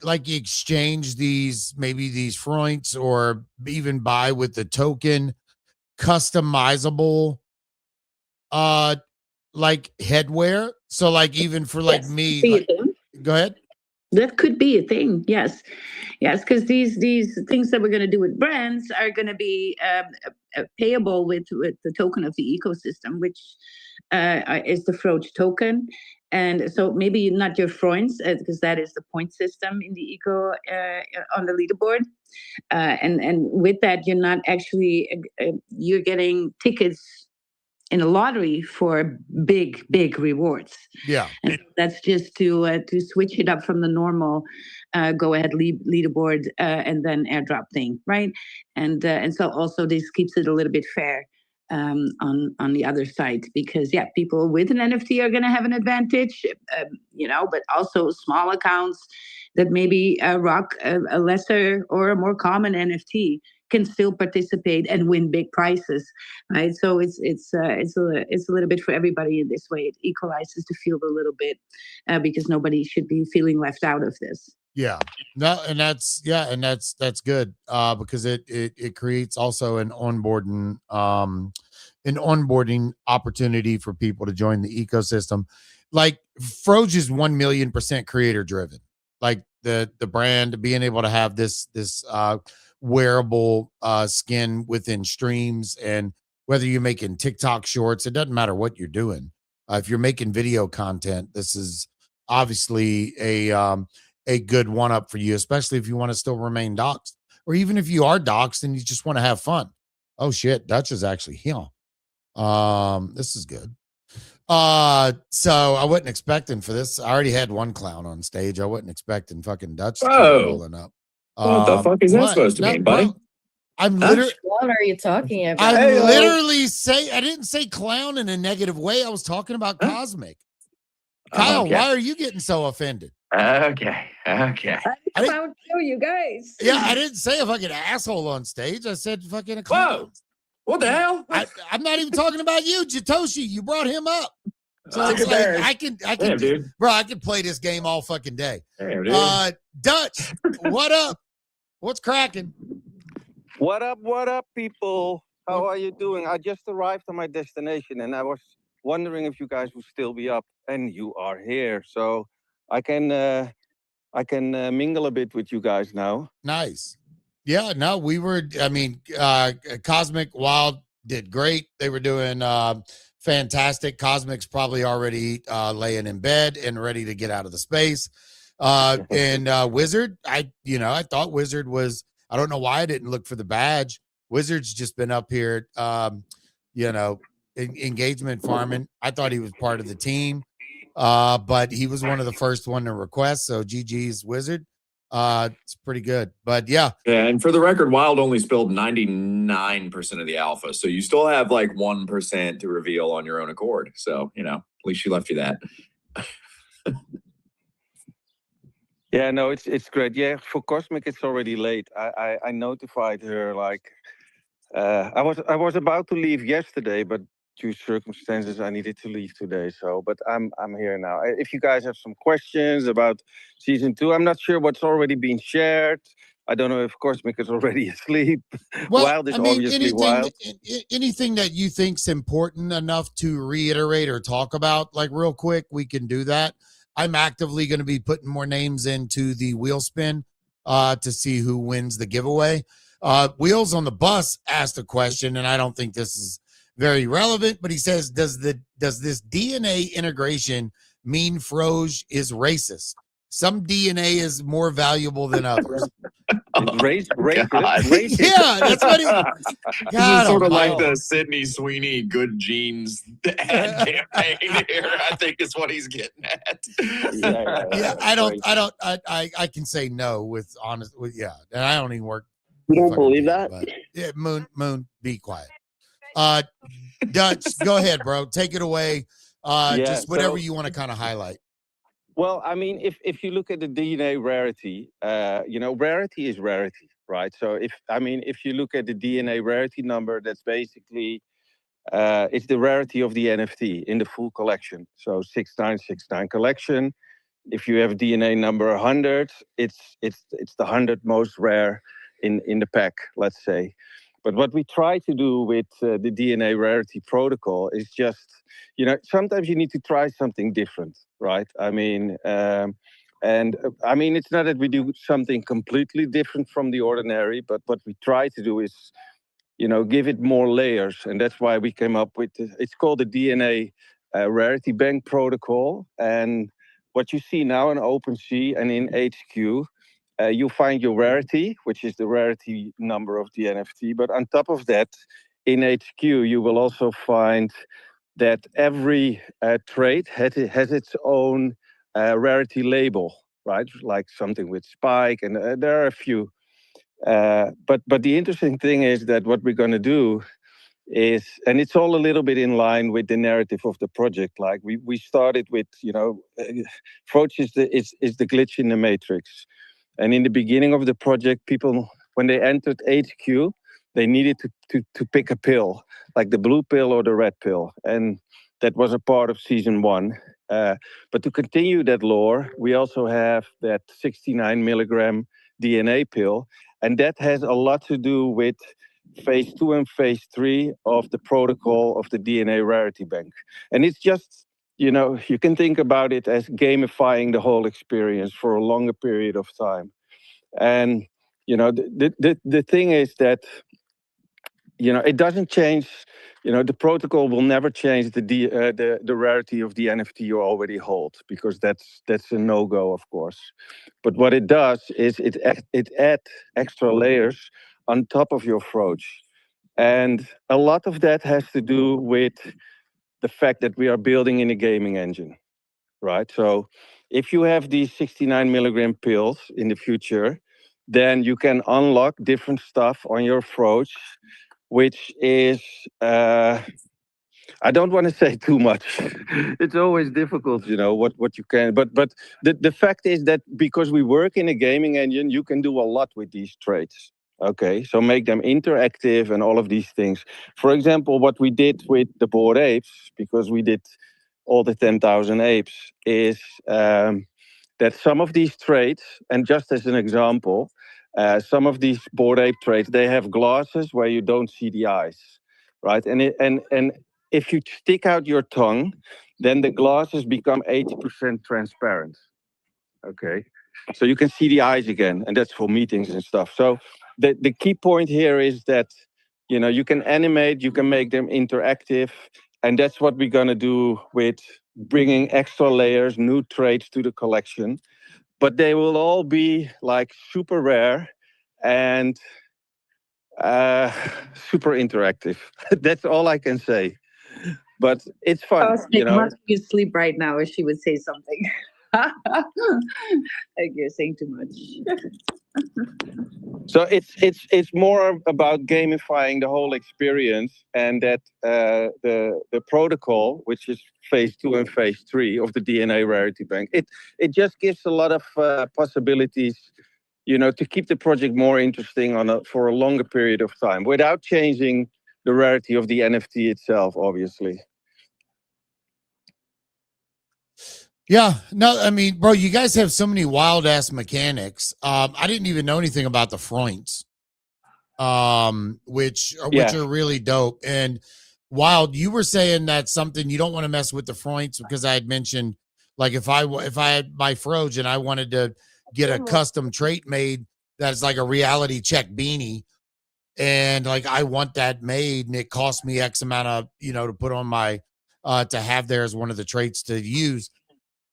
like exchange these froints or even buy with the token customizable like headwear. So like even for like me, like, go ahead. That could be a thing. Yes, because these things that we're going to do with brands are going to be payable with the token of the ecosystem, which is the Froge token. And so maybe not your Freunds, because that is the point system in the eco on the leaderboard. And with that, you're not actually you're getting tickets in a lottery for big rewards. Yeah, and that's just to switch it up from the normal go ahead leaderboard and then airdrop thing, right? And so also this keeps it a little bit fair on the other side, because people with an NFT are going to have an advantage, but also small accounts that maybe rock a lesser or a more common NFT can still participate and win big prizes, right? So it's a little bit for everybody in this way. It equalizes the field a little bit because nobody should be feeling left out of this. Yeah, no, and that's good because it creates also an onboarding opportunity for people to join the ecosystem. Like Froge is 1,000,000% creator driven. Like the brand being able to have this wearable skin within streams, and whether you're making TikTok shorts, it doesn't matter what you're doing. If you're making video content, this is obviously a good one up for you, especially if you want to still remain doxxed, or even if you are doxxed and you just want to have fun. Oh shit, Dutch is actually here. This is good. So I wasn't expecting for this. I already had one clown on stage. I wasn't expecting fucking Dutch to keep rolling up. What the fuck is that supposed to mean, buddy? Bro, I'm literally. What are you talking about? I literally I didn't say clown in a negative way. I was talking about Cosmic. Kyle, why are you getting so offended? Okay. I'm clown too, you guys. Yeah, I didn't say a fucking asshole on stage. I said fucking a clown. Whoa. What the hell? I'm not even talking about you, Jatoshi. You brought him up. So it's like, I can, Damn, dude. Bro, I can play this game all fucking day. Damn, dude. Dutch, what up? What's cracking? What up, people? How are you doing? I just arrived at my destination and I was wondering if you guys would still be up, and you are here. So I can mingle a bit with you guys now. Nice. Yeah, no, we were, Cosmic Wild did great. They were doing fantastic. Cosmic's probably already laying in bed and ready to get out of the space. And Wizard, I thought Wizard was, I don't know why I didn't look for the badge. Wizard's just been up here, engagement farming. I thought he was part of the team, but he was one of the first one to request. So GG's Wizard. It's pretty good, but yeah. And for the record, Wild only spilled 99% of the alpha, so you still have like 1% to reveal on your own accord. So at least she left you that. Yeah, no, it's great. Yeah, for Cosmic, it's already late. I notified her I was about to leave yesterday, but due to circumstances, I needed to leave today. So, but I'm here now. If you guys have some questions about season 2, I'm not sure what's already been shared. I don't know if Cosmic is already asleep. Well, Wild is obviously Wild. Anything that you think's important enough to reiterate or talk about, like real quick, we can do that. I'm actively going to be putting more names into the wheel spin to see who wins the giveaway. Wheels on the Bus asked a question, and I don't think this is very relevant, but he says, does this DNA integration mean Froge is racist? Some DNA is more valuable than others. Racist. Yeah, that's what he. This is sort of like the Sydney Sweeney good genes ad campaign here. I think is what he's getting at. Yeah, I can say no with honest. And I don't even work. You don't believe that? But, yeah, Moon, be quiet. Dutch, go ahead, bro. Take it away. Just whatever you want to kind of highlight. Well, I mean, if you look at the DNA rarity, rarity is rarity, right? So if you look at the DNA rarity number, that's basically it's the rarity of the NFT in the full collection. So 6969 collection. If you have DNA number 100, it's the 100 most rare in the pack, let's say. But what we try to do with the DNA rarity protocol is just, sometimes you need to try something different, right? I mean, it's not that we do something completely different from the ordinary, but what we try to do is, give it more layers. And that's why we came up with, it's called the DNA Rarity Bank Protocol. And what you see now in OpenSea and in HQ, you find your rarity, which is the rarity number of the NFT. But on top of that, in HQ, you will also find that every trade has its own rarity label, right? Like something with spike, and there are a few. But the interesting thing is that what we're going to do is, and it's all a little bit in line with the narrative of the project. Like we started with, Froach is the glitch in the matrix. And in the beginning of the project, people, when they entered HQ, they needed to pick a pill, like the blue pill or the red pill. And that was a part of season 1. But to continue that lore, we also have that 69 milligram DNA pill. And that has a lot to do with phase 2 and phase 3 of the protocol of the DNA Rarity Bank. And it's just, you can think about it as gamifying the whole experience for a longer period of time. And, the thing is that, it doesn't change, the protocol will never change the rarity of the NFT you already hold, because that's a no-go, of course. But what it does is it adds extra layers on top of your Froach. And a lot of that has to do with the fact that we are building in a gaming engine, right? So if you have these 69 milligram pills in the future, then you can unlock different stuff on your Froach, which is, I don't want to say too much. It's always difficult, what you can. But the fact is that because we work in a gaming engine, you can do a lot with these traits. Okay, so make them interactive and all of these things. For example, what we did with the Bored Apes, because we did all the 10,000 apes, is that some of these traits, and just as an example, some of these Bored Ape traits, they have glasses where you don't see the eyes, right? And if you stick out your tongue, then the glasses become 80% transparent. Okay, so you can see the eyes again, and that's for meetings and stuff. So the key point here is that, you can animate, you can make them interactive, and that's what we're going to do with bringing extra layers, new traits to the collection. But they will all be like super rare and super interactive. That's all I can say. But it's fun. Must be asleep right now, or she would say something. Like you're saying too much. So it's more about gamifying the whole experience, and that the protocol, which is phase 2 and phase 3 of the DNA Rarity Bank, it just gives a lot of possibilities, to keep the project more interesting for a longer period of time without changing the rarity of the NFT itself, obviously. Yeah, no, I mean, bro, you guys have so many wild ass mechanics. I didn't even know anything about the Froints, which are really dope. And Wild, you were saying that's something you don't want to mess with the Froints, because I had mentioned, like, if I had my Froge and I wanted to get a custom trait made that's like a reality check beanie, and like I want that made, and it costs me X amount of, to put on my to have there as one of the traits to use.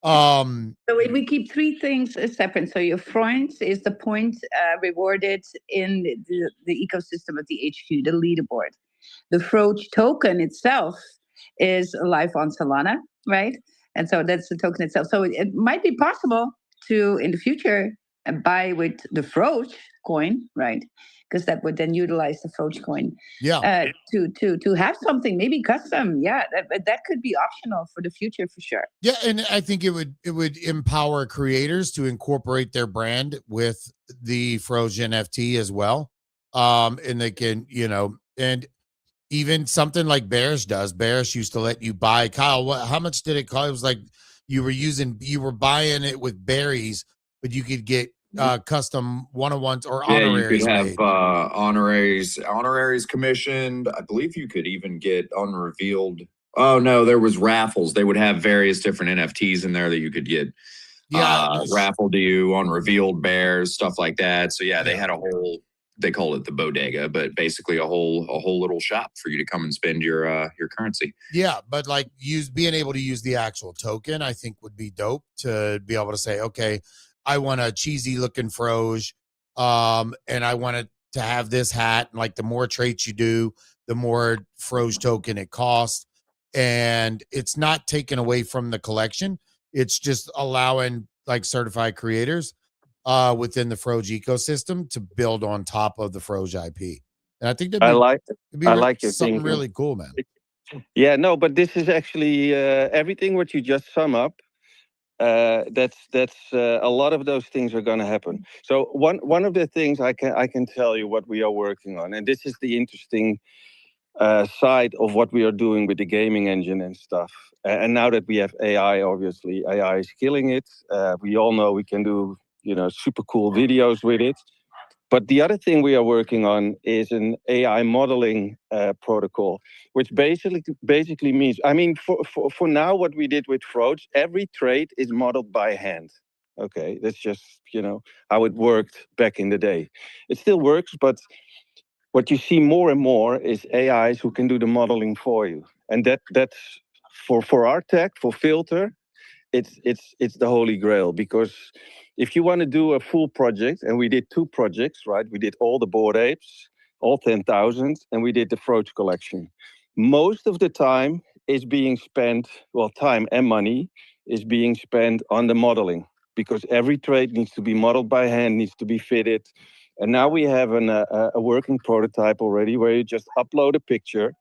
So we keep 3 things separate. So your points is the points rewarded in the ecosystem of the HQ, the leaderboard. The Froge token itself is live on Solana, right? And so that's the token itself. So it might be possible to, in the future, buy with the Froge coin, right? Because that would then utilize the Froge coin. Yeah. To have something maybe custom. Yeah, that could be optional for the future for sure. Yeah, and I think it would empower creators to incorporate their brand with the Froge NFT as well. And they can, and even something like Bearish does. Bearish used to let you buy, Kyle, how much did it cost? It was like you were buying it with berries, but you could get custom one-on-ones or Yeah, honoraries you could have made. honoraries commissioned. I believe you could even get unrevealed. Oh no, there was raffles. They would have various different NFTs in there that you could get. Raffle to you on revealed bears, stuff like that. So yeah, they had a whole, they call it the bodega, but basically a whole little shop for you to come and spend your currency. Yeah, but like being able to use the actual token, I think would be dope to be able to say, okay, I want a cheesy looking Froge, and I want it to have this hat. And like the more traits you do, the more Froge token it costs. And it's not taken away from the collection. It's just allowing like certified creators within the Froge ecosystem to build on top of the Froge IP. And I think that'd be I like your something thinking. really cool, man. Yeah, no, but this is actually everything what you just sum up. That's a lot of those things are going to happen. So one of the things I can tell you what we are working on, and this is the interesting side of what we are doing with the gaming engine and stuff. And now that we have AI, obviously AI is killing it. We all know we can do super cool videos with it. But the other thing we are working on is an AI modeling protocol, which basically means, I mean, for now, what we did with Froge, every trait is modeled by hand. Okay, that's just how it worked back in the day. It still works, but what you see more and more is AIs who can do the modeling for you, and that's for our tech, for Filter, it's the holy grail. Because if you want to do a full project, and we did 2 projects, right? We did all the Bored Apes, all 10,000, and we did the Froge collection. Most of the time is being spent, well, time and money is being spent on the modeling, because every trait needs to be modeled by hand, needs to be fitted. And now we have a working prototype already where you just upload a picture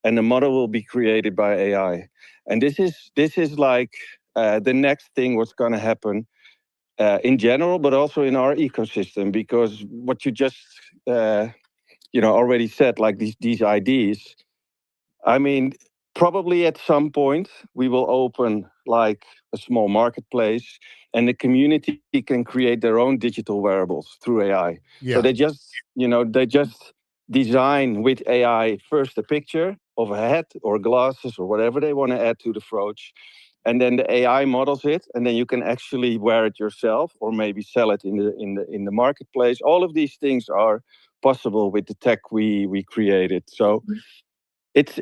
and the model will be created by AI. And this is like the next thing what's going to happen in general, but also in our ecosystem, because what you just already said, like these IDs, I mean, probably at some point we will open like a small marketplace and the community can create their own digital wearables through AI. Yeah. So they just design with AI first a picture of a hat or glasses or whatever they want to add to the Froge. And then the AI models it, and then you can actually wear it yourself or maybe sell it in the marketplace. All of these things are possible with the tech we created. So it's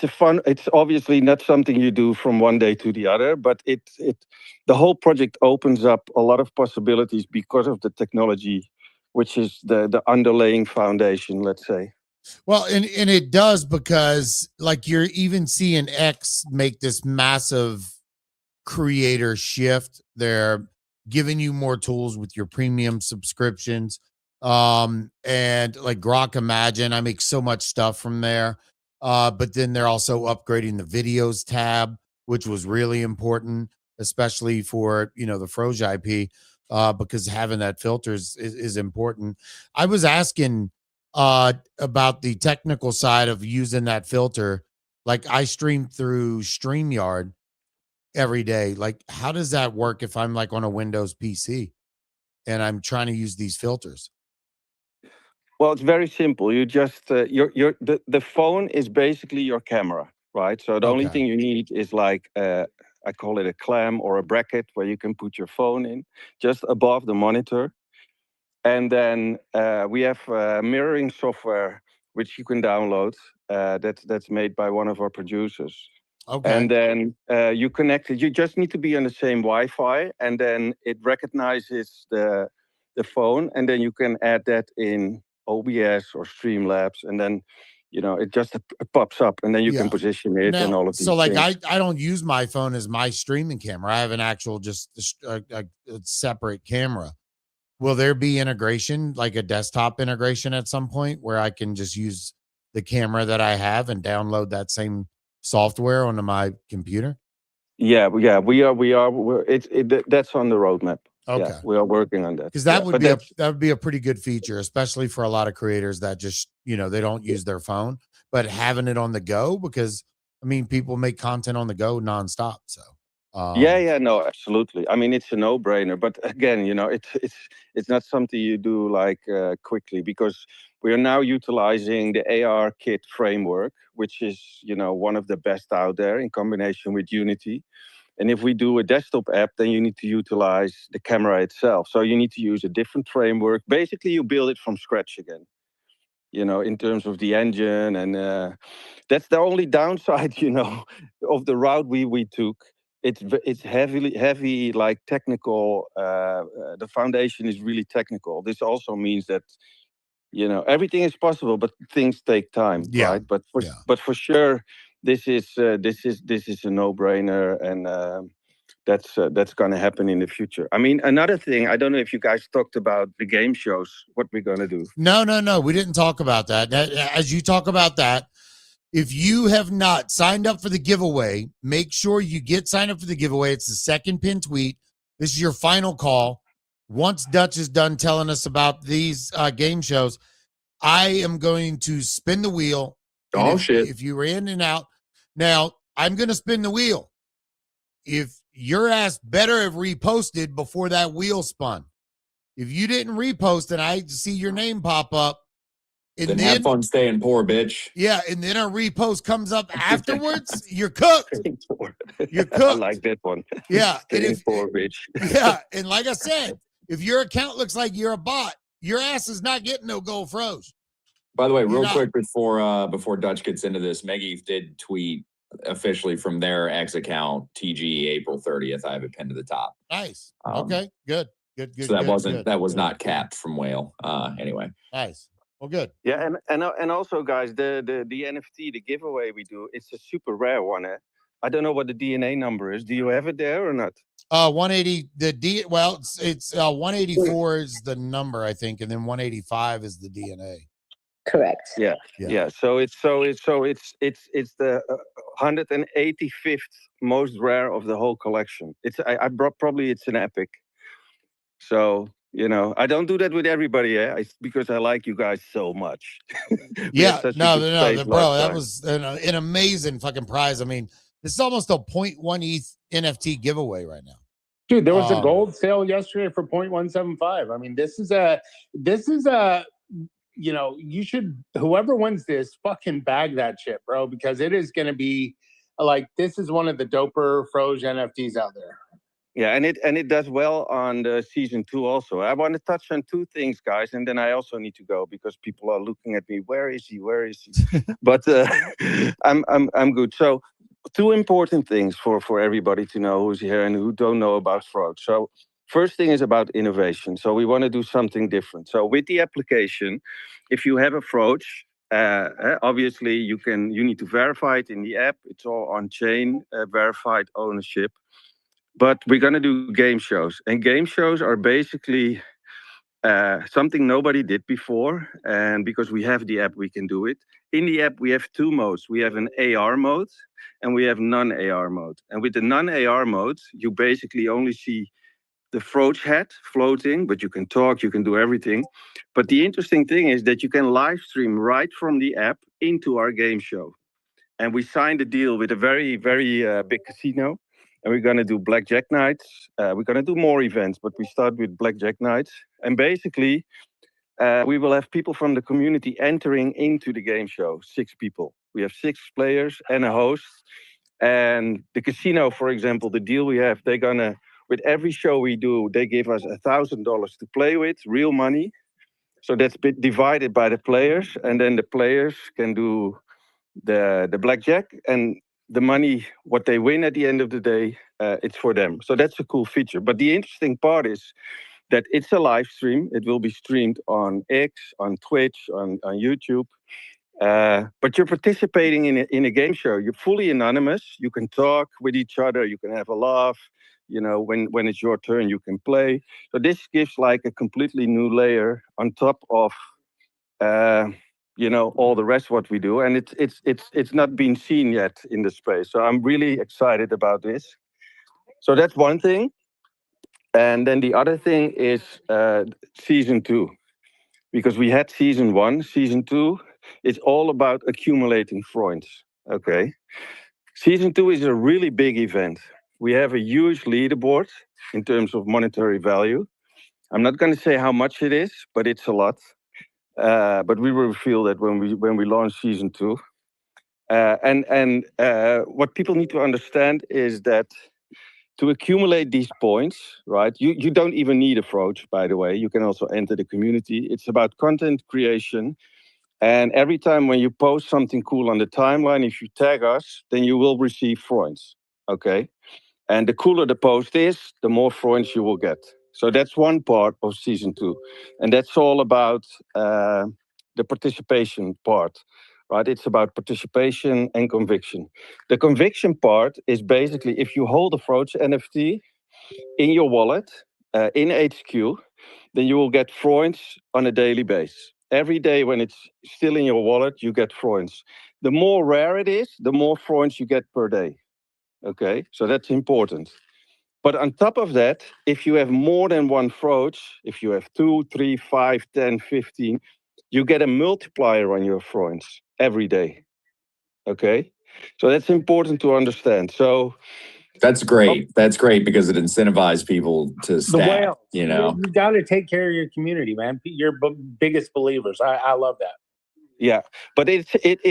a fun. It's obviously not something you do from one day to the other, but the whole project opens up a lot of possibilities because of the technology, which is the underlying foundation, let's say. Well, and it does, because like you're even seeing X make this massive creator shift. They're giving you more tools with your premium subscriptions. And like Grok Imagine, I make so much stuff from there. But then they're also upgrading the videos tab, which was really important, especially for the Froge IP, because having that filter is important. I was asking about the technical side of using that filter. Like I stream through StreamYard every day. Like, how does that work if I'm like on a Windows PC and I'm trying to use these filters? Well, it's very simple. You just the phone is basically your camera, right? So the only thing you need is like I call it a clam or a bracket where you can put your phone in just above the monitor. And then we have mirroring software which you can download. That's made by one of our producers. Okay. And then you connect it. You just need to be on the same Wi-Fi, and then it recognizes the phone, and then you can add that in OBS or Streamlabs, and then it just pops up, and then you can position it and all of these. So like things. I don't use my phone as my streaming camera. I have an actual just a separate camera. Will there be integration, like a desktop integration at some point, where I can just use the camera that I have and download that same software onto my computer? Yeah, we are. That's on the roadmap. Okay. Yeah, we are working on that. Because that would be a pretty good feature, especially for a lot of creators that just, they don't use their phone, but having it on the go, because I mean, people make content on the go nonstop. So No, absolutely. I mean, it's a no-brainer. But again, it's not something you do like quickly, because we are now utilizing the AR Kit framework, which is one of the best out there in combination with Unity. And if we do a desktop app, then you need to utilize the camera itself. So you need to use a different framework. Basically, you build it from scratch again, in terms of the engine. And that's the only downside, of the route we took. It's heavy, like technical. The foundation is really technical. This also means that, everything is possible, but things take time, right? But for sure, this is a no-brainer, and that's going to happen in the future. I mean, another thing, I don't know if you guys talked about the game shows, what we're going to do. No, we didn't talk about that. As you talk about that, if you have not signed up for the giveaway, make sure you get signed up for the giveaway. It's the second pin tweet. This is your final call. Once Dutch is done telling us about these game shows, I am going to spin the wheel. If you were in and out. Now, I'm going to spin the wheel. If your ass better have reposted before that wheel spun. If you didn't repost and I see your name pop up, and then have fun staying poor, bitch. Yeah, and then a repost comes up afterwards, you're cooked. You're cooked. I like that one. Yeah. Staying poor, bitch. Yeah, and like I said, if your account looks like you're a bot, your ass is not getting no gold froze. By the way, real quick before Dutch gets into this, Meggy did tweet officially from their X account, TG April 30th. I have it pinned to the top. Nice. Okay, good. So that was not capped from Whale. Anyway. Nice. Well, good. Yeah, and also, guys, the NFT, the giveaway we do, it's a super rare one. I don't know what the DNA number is. Do you have it there or not? 180. It's 184 is the number, I think, and then 185 is the DNA. Correct. Yeah. So it's the 185th most rare of the whole collection. Probably it's an epic. So. I don't do that with everybody, because I like you guys so much. Yeah, no, bro, that was an amazing fucking prize. I mean, this is almost a 0.1 ETH NFT giveaway right now. Dude, there was a gold sale yesterday for 0.175. I mean, this is a, you should, whoever wins this, fucking bag that shit, bro, because it is going to be like, this is one of the doper froze NFTs out there. Yeah, and it does well on the season 2 also. I want to touch on 2 things, guys, and then I also need to go because people are looking at me. Where is he? But I'm good. So 2 important things for everybody to know who's here and who don't know about fraud. So first thing is about innovation. So we want to do something different. So with the application, if you have a fraud, obviously you need to verify it in the app. It's all on chain, verified ownership. But we're going to do game shows. And game shows are basically something nobody did before. And because we have the app, we can do it. In the app, we have 2 modes. We have an AR mode and we have non-AR mode. And with the non-AR mode, you basically only see the Froach head floating, but you can talk, you can do everything. But the interesting thing is that you can live stream right from the app into our game show. And we signed a deal with a very, very big casino. And we're going to do blackjack nights. We're going to do more events, but we start with blackjack nights. And basically, we will have people from the community entering into the game show, 6 people. We have 6 players and a host. And the casino, for example, the deal we have, they're going to, with every show we do, they give us $1,000 to play with, real money. So that's divided by the players. And then the players can do the blackjack, and the money, what they win at the end of the day, it's for them. So that's a cool feature. But the interesting part is that it's a live stream. It will be streamed on X, on Twitch, on YouTube. But you're participating in a game show. You're fully anonymous. You can talk with each other. You can have a laugh. When it's your turn, you can play. So this gives like a completely new layer on top of all the rest what we do, and it's not been seen yet in the space. So I'm really excited about this. So that's one thing, and then the other thing is season 2, because we had season 1. Season 2 is all about accumulating points. Okay, season 2 is a really big event. we have a huge leaderboard in terms of monetary value. I'm not going to say how much it is, but it's a lot. But we will reveal that when we launch season 2. And what people need to understand is that to accumulate these points, right? You don't even need a Froge, by the way. You can also enter the community. It's about content creation. And every time when you post something cool on the timeline, if you tag us, then you will receive points. Okay. And the cooler the post is, the more points you will get. So that's one part of season 2. And that's all about the participation part, right? It's about participation and conviction. The conviction part is basically if you hold a Froge NFT in your wallet, in HQ, then you will get points on a daily basis. Every day when it's still in your wallet, you get points. The more rare it is, the more points you get per day. Okay, so that's important. But on top of that, if you have more than one Froge, if you have 2, 3, 5, 10, 15, you get a multiplier on your points every day. Okay, so that's important to understand. So that's great. That's great because it incentivizes people to stack. You know, you got to take care of your community, man. Your biggest believers. I love that. Yeah, but it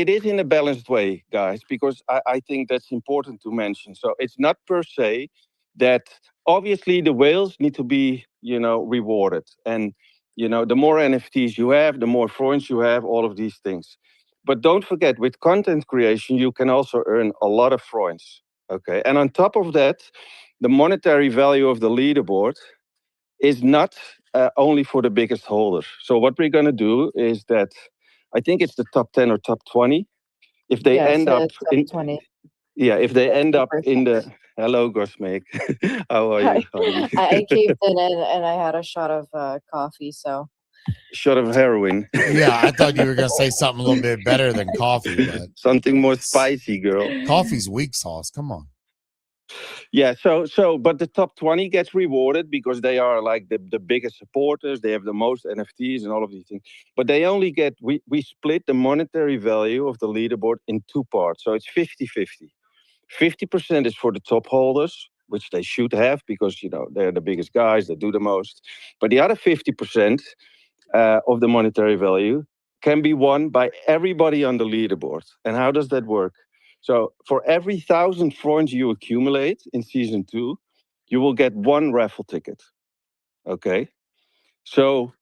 is in a balanced way, guys, because I think that's important to mention. So it's not per se that obviously the whales need to be, rewarded. And, the more NFTs you have, the more points you have, all of these things. But don't forget, with content creation, you can also earn a lot of points. Okay. And on top of that, the monetary value of the leaderboard is not only for the biggest holders. So what we're going to do is that I think it's the top 10 or top 20. If they end up in 20. Yeah, if they end up in the hello, Gosmek. How are you, honey? I caved in and I had a shot of coffee, so Shot of heroin. Yeah, I thought you were gonna say something a little bit better than coffee, but something more spicy, girl. Coffee's weak sauce. Come on. Yeah, but the top 20 gets rewarded because they are like the biggest supporters. They have the most NFTs and all of these things. But they only get, we split the monetary value of the leaderboard in 2 parts. So it's 50-50. 50% is for the top holders, which they should have because, they're the biggest guys, they do the most. But the other 50% of the monetary value can be won by everybody on the leaderboard. And how does that work? So for every 1,000 points you accumulate in season 2, you will get 1 raffle ticket. Okay. So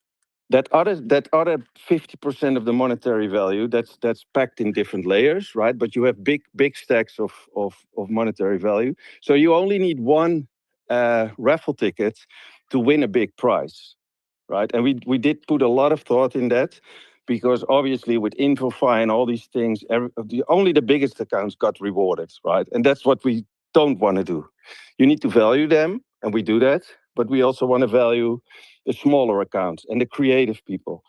that other 50% of the monetary value, that's packed in different layers, right? But you have big stacks of monetary value. So you only need 1 raffle ticket to win a big prize, right? And we did put a lot of thought in that because obviously with InfoFi and all these things, only the biggest accounts got rewarded, right? And that's what we don't want to do. You need to value them, and we do that, but we also want to value the smaller accounts and the creative people.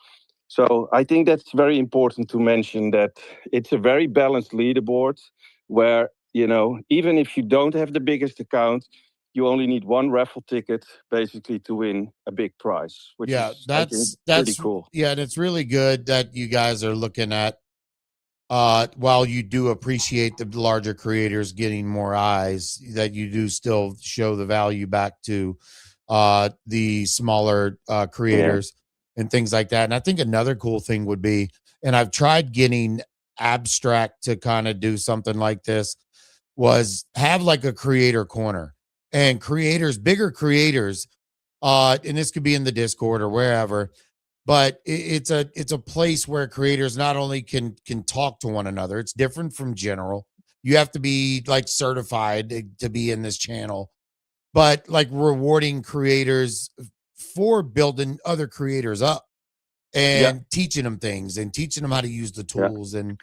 So I think that's very important to mention that it's a very balanced leaderboard where, even if you don't have the biggest account, you only need 1 raffle ticket basically to win a big prize, which is that's pretty cool. Yeah, and it's really good that you guys are looking at while you do appreciate the larger creators getting more eyes, that you do still show the value back to the smaller creators and things like that. And I think another cool thing would be, and I've tried getting Abstract to kind of do something like this, was have like a creator corner. And creators, bigger creators, and this could be in the Discord or wherever, but it's a place where creators not only can talk to one another. It's different from general. You have to be like certified to be in this channel, but like rewarding creators for building other creators up and teaching them things and teaching them how to use the tools and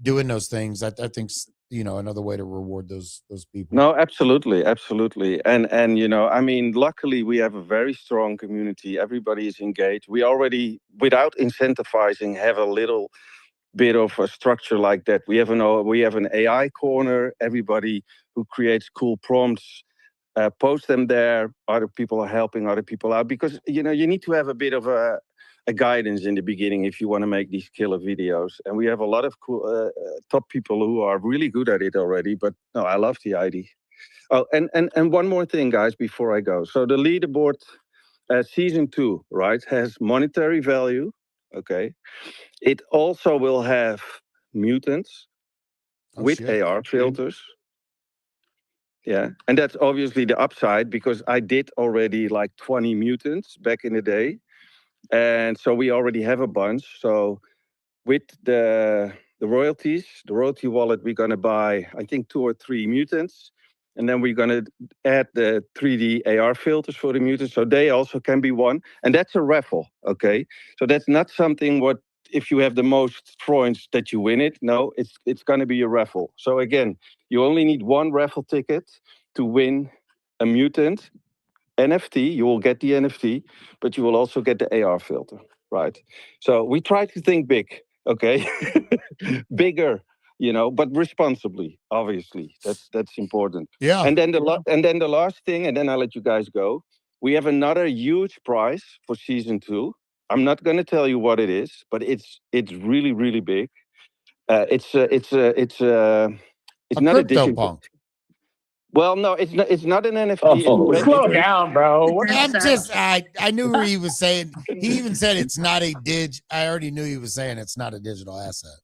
doing those things. I think's another way to reward those people. No, absolutely. And luckily we have a very strong community. Everybody is engaged. We already, without incentivizing, have a little bit of a structure like that. We have an AI corner. Everybody who creates cool prompts, post them there. Other people are helping other people out because you need to have a bit of a guidance in the beginning if you want to make these killer videos. And we have a lot of cool top people who are really good at it already. But no, I love the idea. Oh, and one more thing, guys, before I go. So the leaderboard season 2, right, has monetary value. Okay. It also will have mutants with AR filters. Yeah. And that's obviously the upside, because I did already like 20 mutants back in the day. And so we already have a bunch. So with the royalties, the royalty wallet, we're going to buy, I think, 2 or 3 mutants. And then we're going to add the 3D AR filters for the mutants. So they also can be won. And that's a raffle. Okay. So that's not something what, if you have the most points that you win it. No, it's going to be a raffle. So again, you only need 1 raffle ticket to win a mutant NFT. You will get the NFT, but you will also get the AR filter, right? So we try to think big, okay? Bigger, but responsibly, obviously. That's important. Yeah. And then the last thing, and then I'll let you guys go. We have another huge prize for season 2. I'm not going to tell you what it is, but it's really, really big. It's not a CryptoPunk. Well, no, it's not an NFT. Oh, slow down, bro. I knew where he was saying. He even said it's not a I already knew he was saying it's not a digital asset.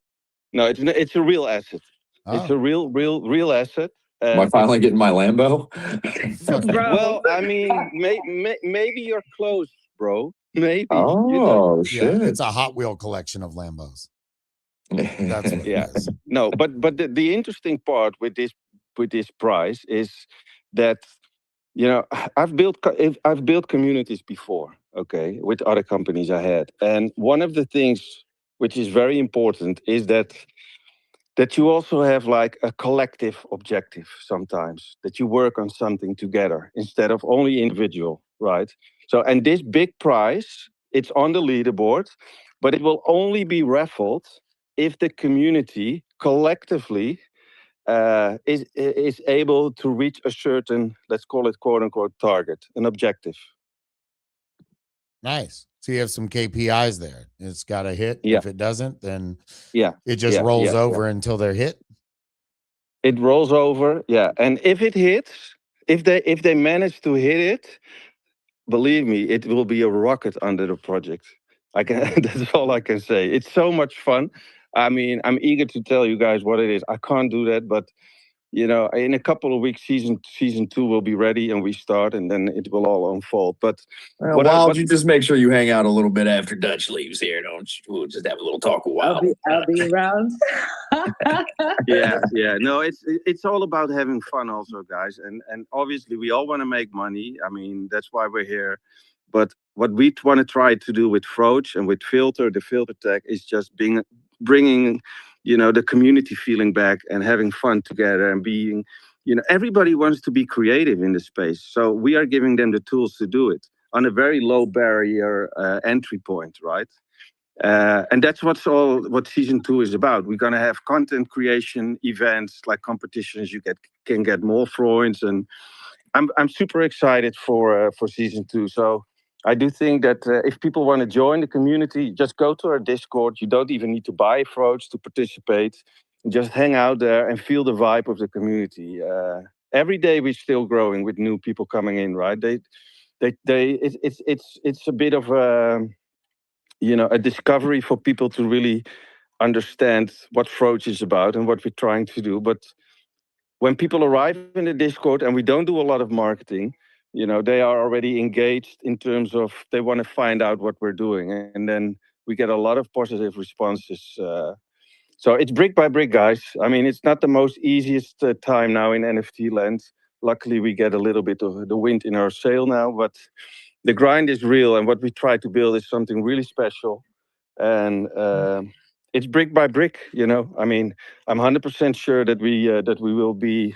No, it's a real asset. Oh. It's a real asset. Am I finally getting my Lambo? Well, I mean, maybe you're close, bro. Maybe. Oh, shit. Yeah, it's a Hot Wheel collection of Lambos. That's what it is. No, but the interesting part with this prize is that, I've built communities before, okay, with other companies I had. And one of the things which is very important is that you also have like a collective objective sometimes, that you work on something together instead of only individual, right? So, and this big prize, it's on the leaderboard, but it will only be raffled if the community collectively is able to reach a certain, let's call it quote unquote, target, an objective. Nice. So you have some KPIs there. It's got to hit. Yeah. If it doesn't, then it just rolls over until they're hit. It rolls over, yeah. And if it hits, if they manage to hit it, believe me, it will be a rocket under the project. That's all I can say. It's so much fun. I mean, I'm eager to tell you guys what it is. I can't do that, but in a couple of weeks, season 2 will be ready and we start, and then it will all unfold. But why don't you just make sure you hang out a little bit after Dutch leaves here? We'll just have a little talk a while. I'll be around. Yeah. No, it's all about having fun also, guys. And obviously we all want to make money. I mean, that's why we're here. But what we want to try to do with Froach and with the filter tech, is just bringing the community feeling back and having fun together and being, everybody wants to be creative in the space. So we are giving them the tools to do it on a very low barrier entry point, right? And that's what season 2 is about. We're going to have content creation events like competitions. You can get more points, and I'm super excited for season 2. So I do think that if people want to join the community, just go to our Discord. You don't even need to buy Froach to participate. Just hang out there and feel the vibe of the community. Every day we're still growing with new people coming in, right? It's a bit of a discovery for people to really understand what Froach is about and what we're trying to do. But when people arrive in the Discord, and we don't do a lot of marketing, they are already engaged in terms of they want to find out what we're doing. And then we get a lot of positive responses. So it's brick by brick, guys. I mean, it's not the most easiest time now in NFT land. Luckily, we get a little bit of the wind in our sail now, but the grind is real. And what we try to build is something really special. And it's brick by brick, I mean, I'm 100% sure that we will be,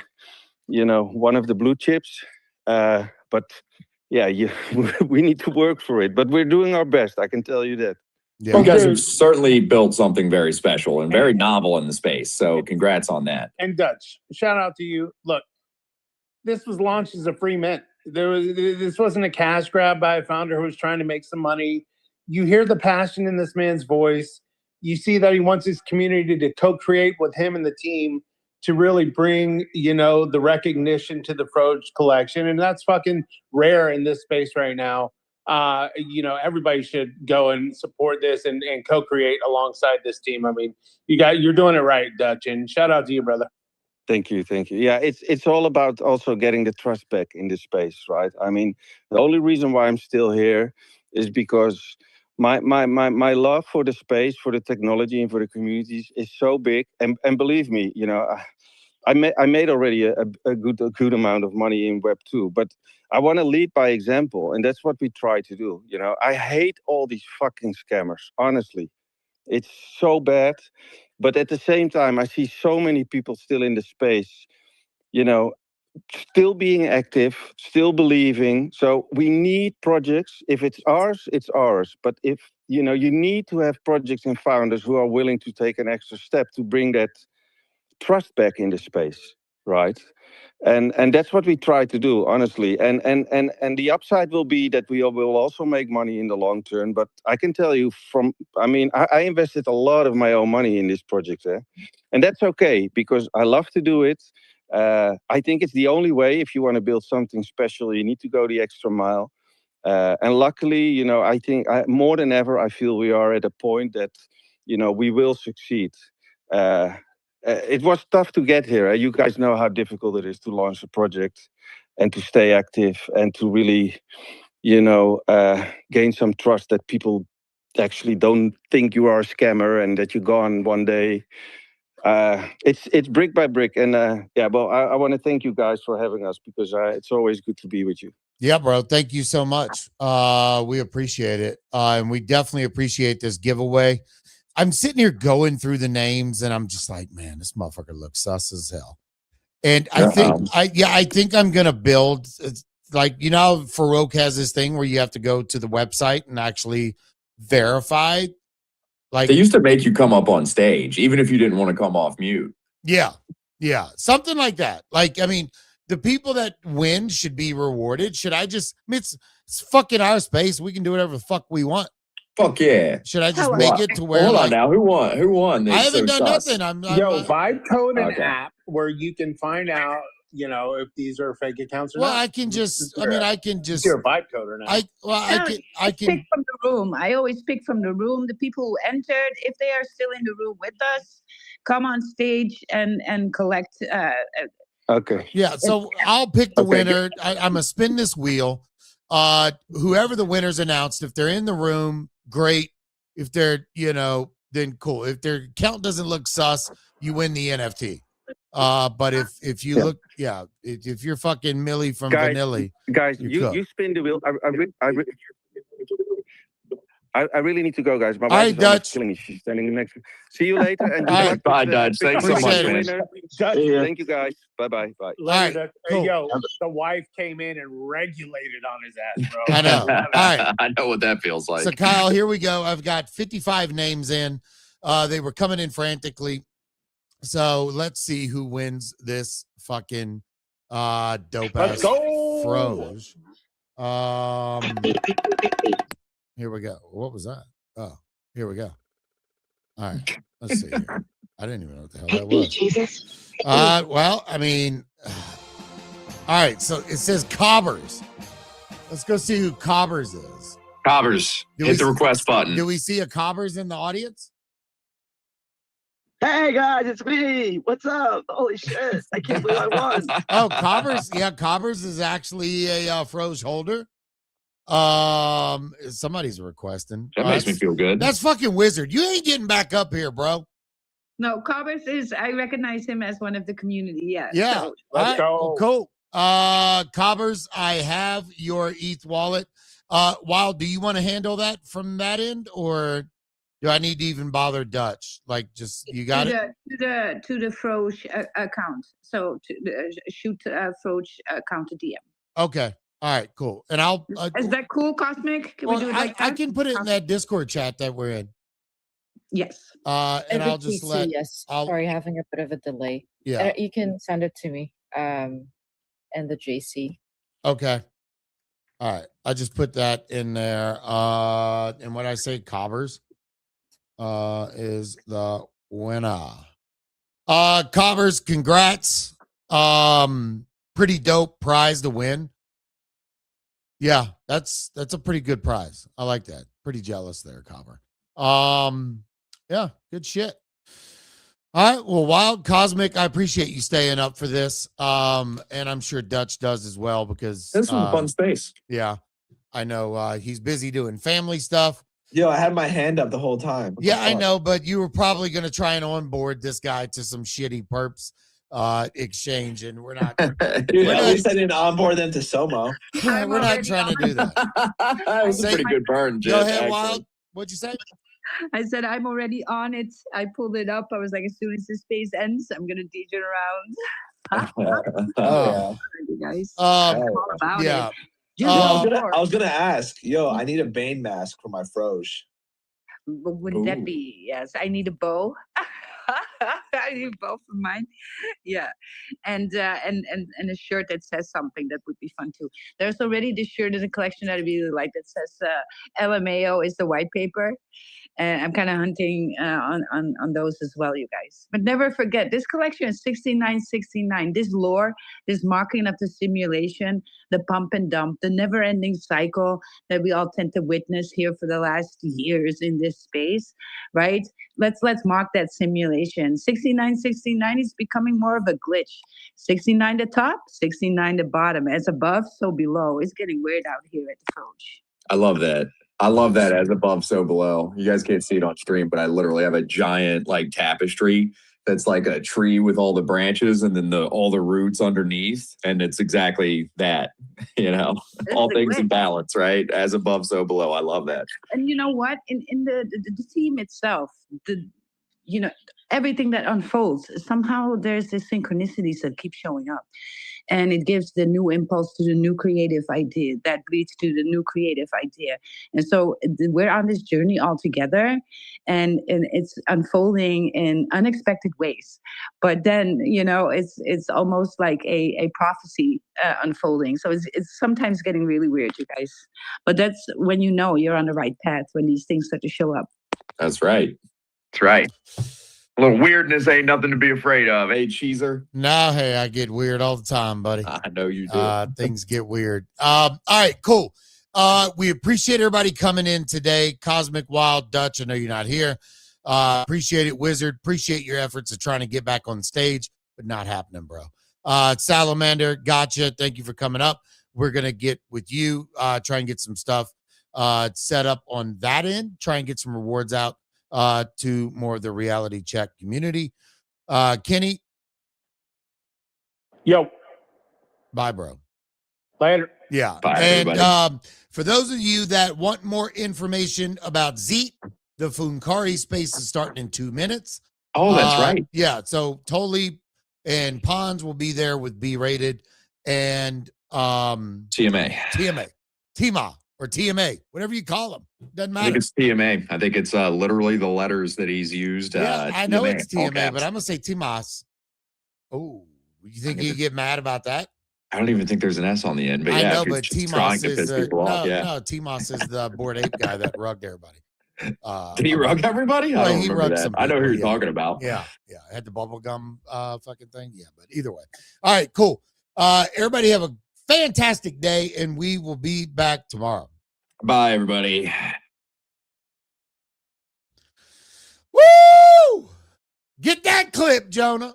one of the blue chips. But yeah, we need to work for it. But we're doing our best, I can tell you that. Yeah. You guys have certainly built something very special and very novel in the space. So congrats on that. And Dutch, shout out to you. Look, this was launched as a free mint. This wasn't a cash grab by a founder who was trying to make some money. You hear the passion in this man's voice. You see that he wants his community to co-create with him and the team. to really bring, the recognition to the Froge collection. And that's fucking rare in this space right now. Everybody should go and support this and co-create alongside this team. I mean, you're doing it right, Dutch, and shout out to you, brother. Thank you. Yeah, it's all about also getting the trust back in this space, right? I mean, the only reason why I'm still here is because my love for the space, for the technology, and for the communities is so big. And believe me, I made already a good amount of money in Web 2, but I want to lead by example, and that's what we try to do. I hate all these fucking scammers. Honestly, it's so bad. But at the same time, I see so many people still in the space, still being active, still believing. So we need projects. If it's ours, it's ours. But if, you need to have projects and founders who are willing to take an extra step to bring that trust back in the space, right? And that's what we try to do, honestly. And the upside will be that we will also make money in the long term. But I can tell you I invested a lot of my own money in this project, and that's okay because I love to do it. I think it's the only way. If you want to build something special, you need to go the extra mile. And luckily, I think more than ever, I feel we are at a point that, we will succeed. It was tough to get here. You guys know how difficult it is to launch a project and to stay active and to really, gain some trust that people actually don't think you are a scammer and that you're gone one day. It's brick by brick. And I want to thank you guys for having us because it's always good to be with you. Yeah, bro. Thank you so much. We appreciate it. And we definitely appreciate this giveaway. I'm sitting here going through the names and I'm just like, man, this motherfucker looks sus as hell. And I think I'm going to build Farouk has this thing where you have to go to the website and actually verify. Like they used to make you come up on stage, even if you didn't want to come off mute. Yeah. Yeah. Something like that. Like, I mean, the people that win should be rewarded. It's fucking our space. We can do whatever the fuck we want. Fuck yeah. Should I just make it to where hold on now? Who won? I haven't done nothing. Vibe Code an app where you can find out, if these are fake accounts or not. I can just you're a Vibe Coder now. I can pick from the room. I always pick from the room. The people who entered, if they are still in the room with us, come on stage and collect. Okay. Yeah. So I'll pick the winner. I'm gonna spin this wheel. Whoever the winner's announced, if they're in the room, great. If they're, then cool. If their count doesn't look sus, you win the NFT. But if you look, if you're fucking Millie from Vanilla, guys, you spin the wheel. I really need to go, guys. My wife is killing me. She's standing next to me. See you later. And bye, Dutch. Thanks so much, man. Thank you, guys. Bye. All right, cool. Hey, yo, the wife came in and regulated on his ass, bro. I know. All right. I know what that feels like. So, Kyle, here we go. I've got 55 names in. They were coming in frantically. So let's see who wins this fucking dope ass Froge. Here we go. What was that? Oh, here we go. All right. Let's see here. I didn't even know what the hell that was. Jesus. Well, I mean, all right. So it says Cobbers. Let's go see who Cobbers is. Cobbers. Hit the request button. Do we see a Cobbers in the audience? Hey guys, it's me. What's up? Holy shit. I can't believe I won. Oh, Cobbers. Yeah, Cobbers is actually a Froge holder. Somebody's requesting. That makes me feel good. That's fucking wizard. You ain't getting back up here, bro. No, Cobbers I recognize him as one of the community. Yeah. Yeah. So. Let's go. Cool. Cobbers, I have your ETH wallet. Wild, do you want to handle that from that end, or do I need to even bother Dutch? Like, just you got it to the Froge account. So shoot Froge account to DM. Okay. All right. Cool. And I'll. Is that cool, Cosmic? Can we do it like that? I can put it in that Discord chat that we're in. Yes. And I'll just let. Yes. Sorry, having a bit of a delay. Yeah. You can send it to me. And the JC. Okay. All right. I just put that in there. And when I say Cobbers, is the winner. Cobbers, congrats. Pretty dope prize to win. Yeah, that's a pretty good prize. I like that. Pretty jealous there, Cobber. Yeah, good shit. All right, well, Wild Cosmic, I appreciate you staying up for this. And I'm sure Dutch does as well because this was a fun space. Yeah, I know he's busy doing family stuff. Yo, I had my hand up the whole time. What yeah, I know, but you were probably going to try and onboard this guy to some shitty perps exchange, and we're not. Dude, at least I didn't onboard them to Somo. We're not trying to do that. That was a pretty good burn, Jen. Go ahead, Wild. What'd you say? I said I'm already on it. I pulled it up. I was like, as soon as the space ends, I'm gonna DJ around. Oh, you guys. All about yeah. It. I was gonna ask, yo, I need a Bane mask for my Froge. What would that be? Yes, I need a bow. I need a bow for mine. Yeah, and a shirt that says something that would be fun too. There's already this shirt in the collection that I really like that says LMAO is the white paper. And I'm kind of hunting on those as well, you guys. But never forget, this collection is $69.69. This lore, this marking of the simulation, the pump and dump, the never-ending cycle that we all tend to witness here for the last years in this space, right? Let's mark that simulation. $69.69 is becoming more of a glitch. 69 the top, 69 the bottom. As above, so below. It's getting weird out here at the coach. I love that. I love that, as above, so below. You guys can't see it on stream, but I literally have a giant like tapestry that's like a tree with all the branches and then all the roots underneath. And it's exactly that, all things in balance, right? As above, so below. I love that. And you know what? In the team itself, everything that unfolds, somehow there's this synchronicities that keep showing up. And it gives the new impulse to the new creative idea that leads to the new creative idea. And so we're on this journey all together, and it's unfolding in unexpected ways. But then, it's almost like a prophecy unfolding. So it's sometimes getting really weird, you guys. But that's when you're on the right path, when these things start to show up. That's right. That's right. A little weirdness ain't nothing to be afraid of, Cheeser? No, hey, I get weird all the time, buddy. I know you do. Things get weird. All right, cool. We appreciate everybody coming in today. Cosmic, Wild, Dutch, I know you're not here. Appreciate it, Wizard. Appreciate your efforts of trying to get back on stage, but not happening, bro. Salamander, gotcha. Thank you for coming up. We're going to get with you, try and get some stuff set up on that end, try and get some rewards out to more of the reality check community. Kenny. Yo. Bye, bro. Later. Yeah. Bye, and everybody. For those of you that want more information about Zeet, the Funkari space is starting in 2 minutes. Oh, that's right. Yeah. So Totally and Pons will be there with B Rated and TMA. TMA or TMA, whatever you call them. Doesn't matter. I think it's TMA. I think it's literally the letters that he's used. Yeah, I know TMA, it's TMA, but I'm going to say Timas. Oh, you think you get mad about that? I don't even think there's an S on the end, but I know, if you're but just trying Timas to piss is people off, no, Timas is the Bored Ape guy that rugged everybody. Did he rug everybody? I don't he remember rugged that. some I know who people, you're talking about. Yeah. I had the bubble gum fucking thing. Yeah, but either way. All right, cool. Everybody have a fantastic day, and we will be back tomorrow. Bye, everybody. Woo! Get that clip, Jonah.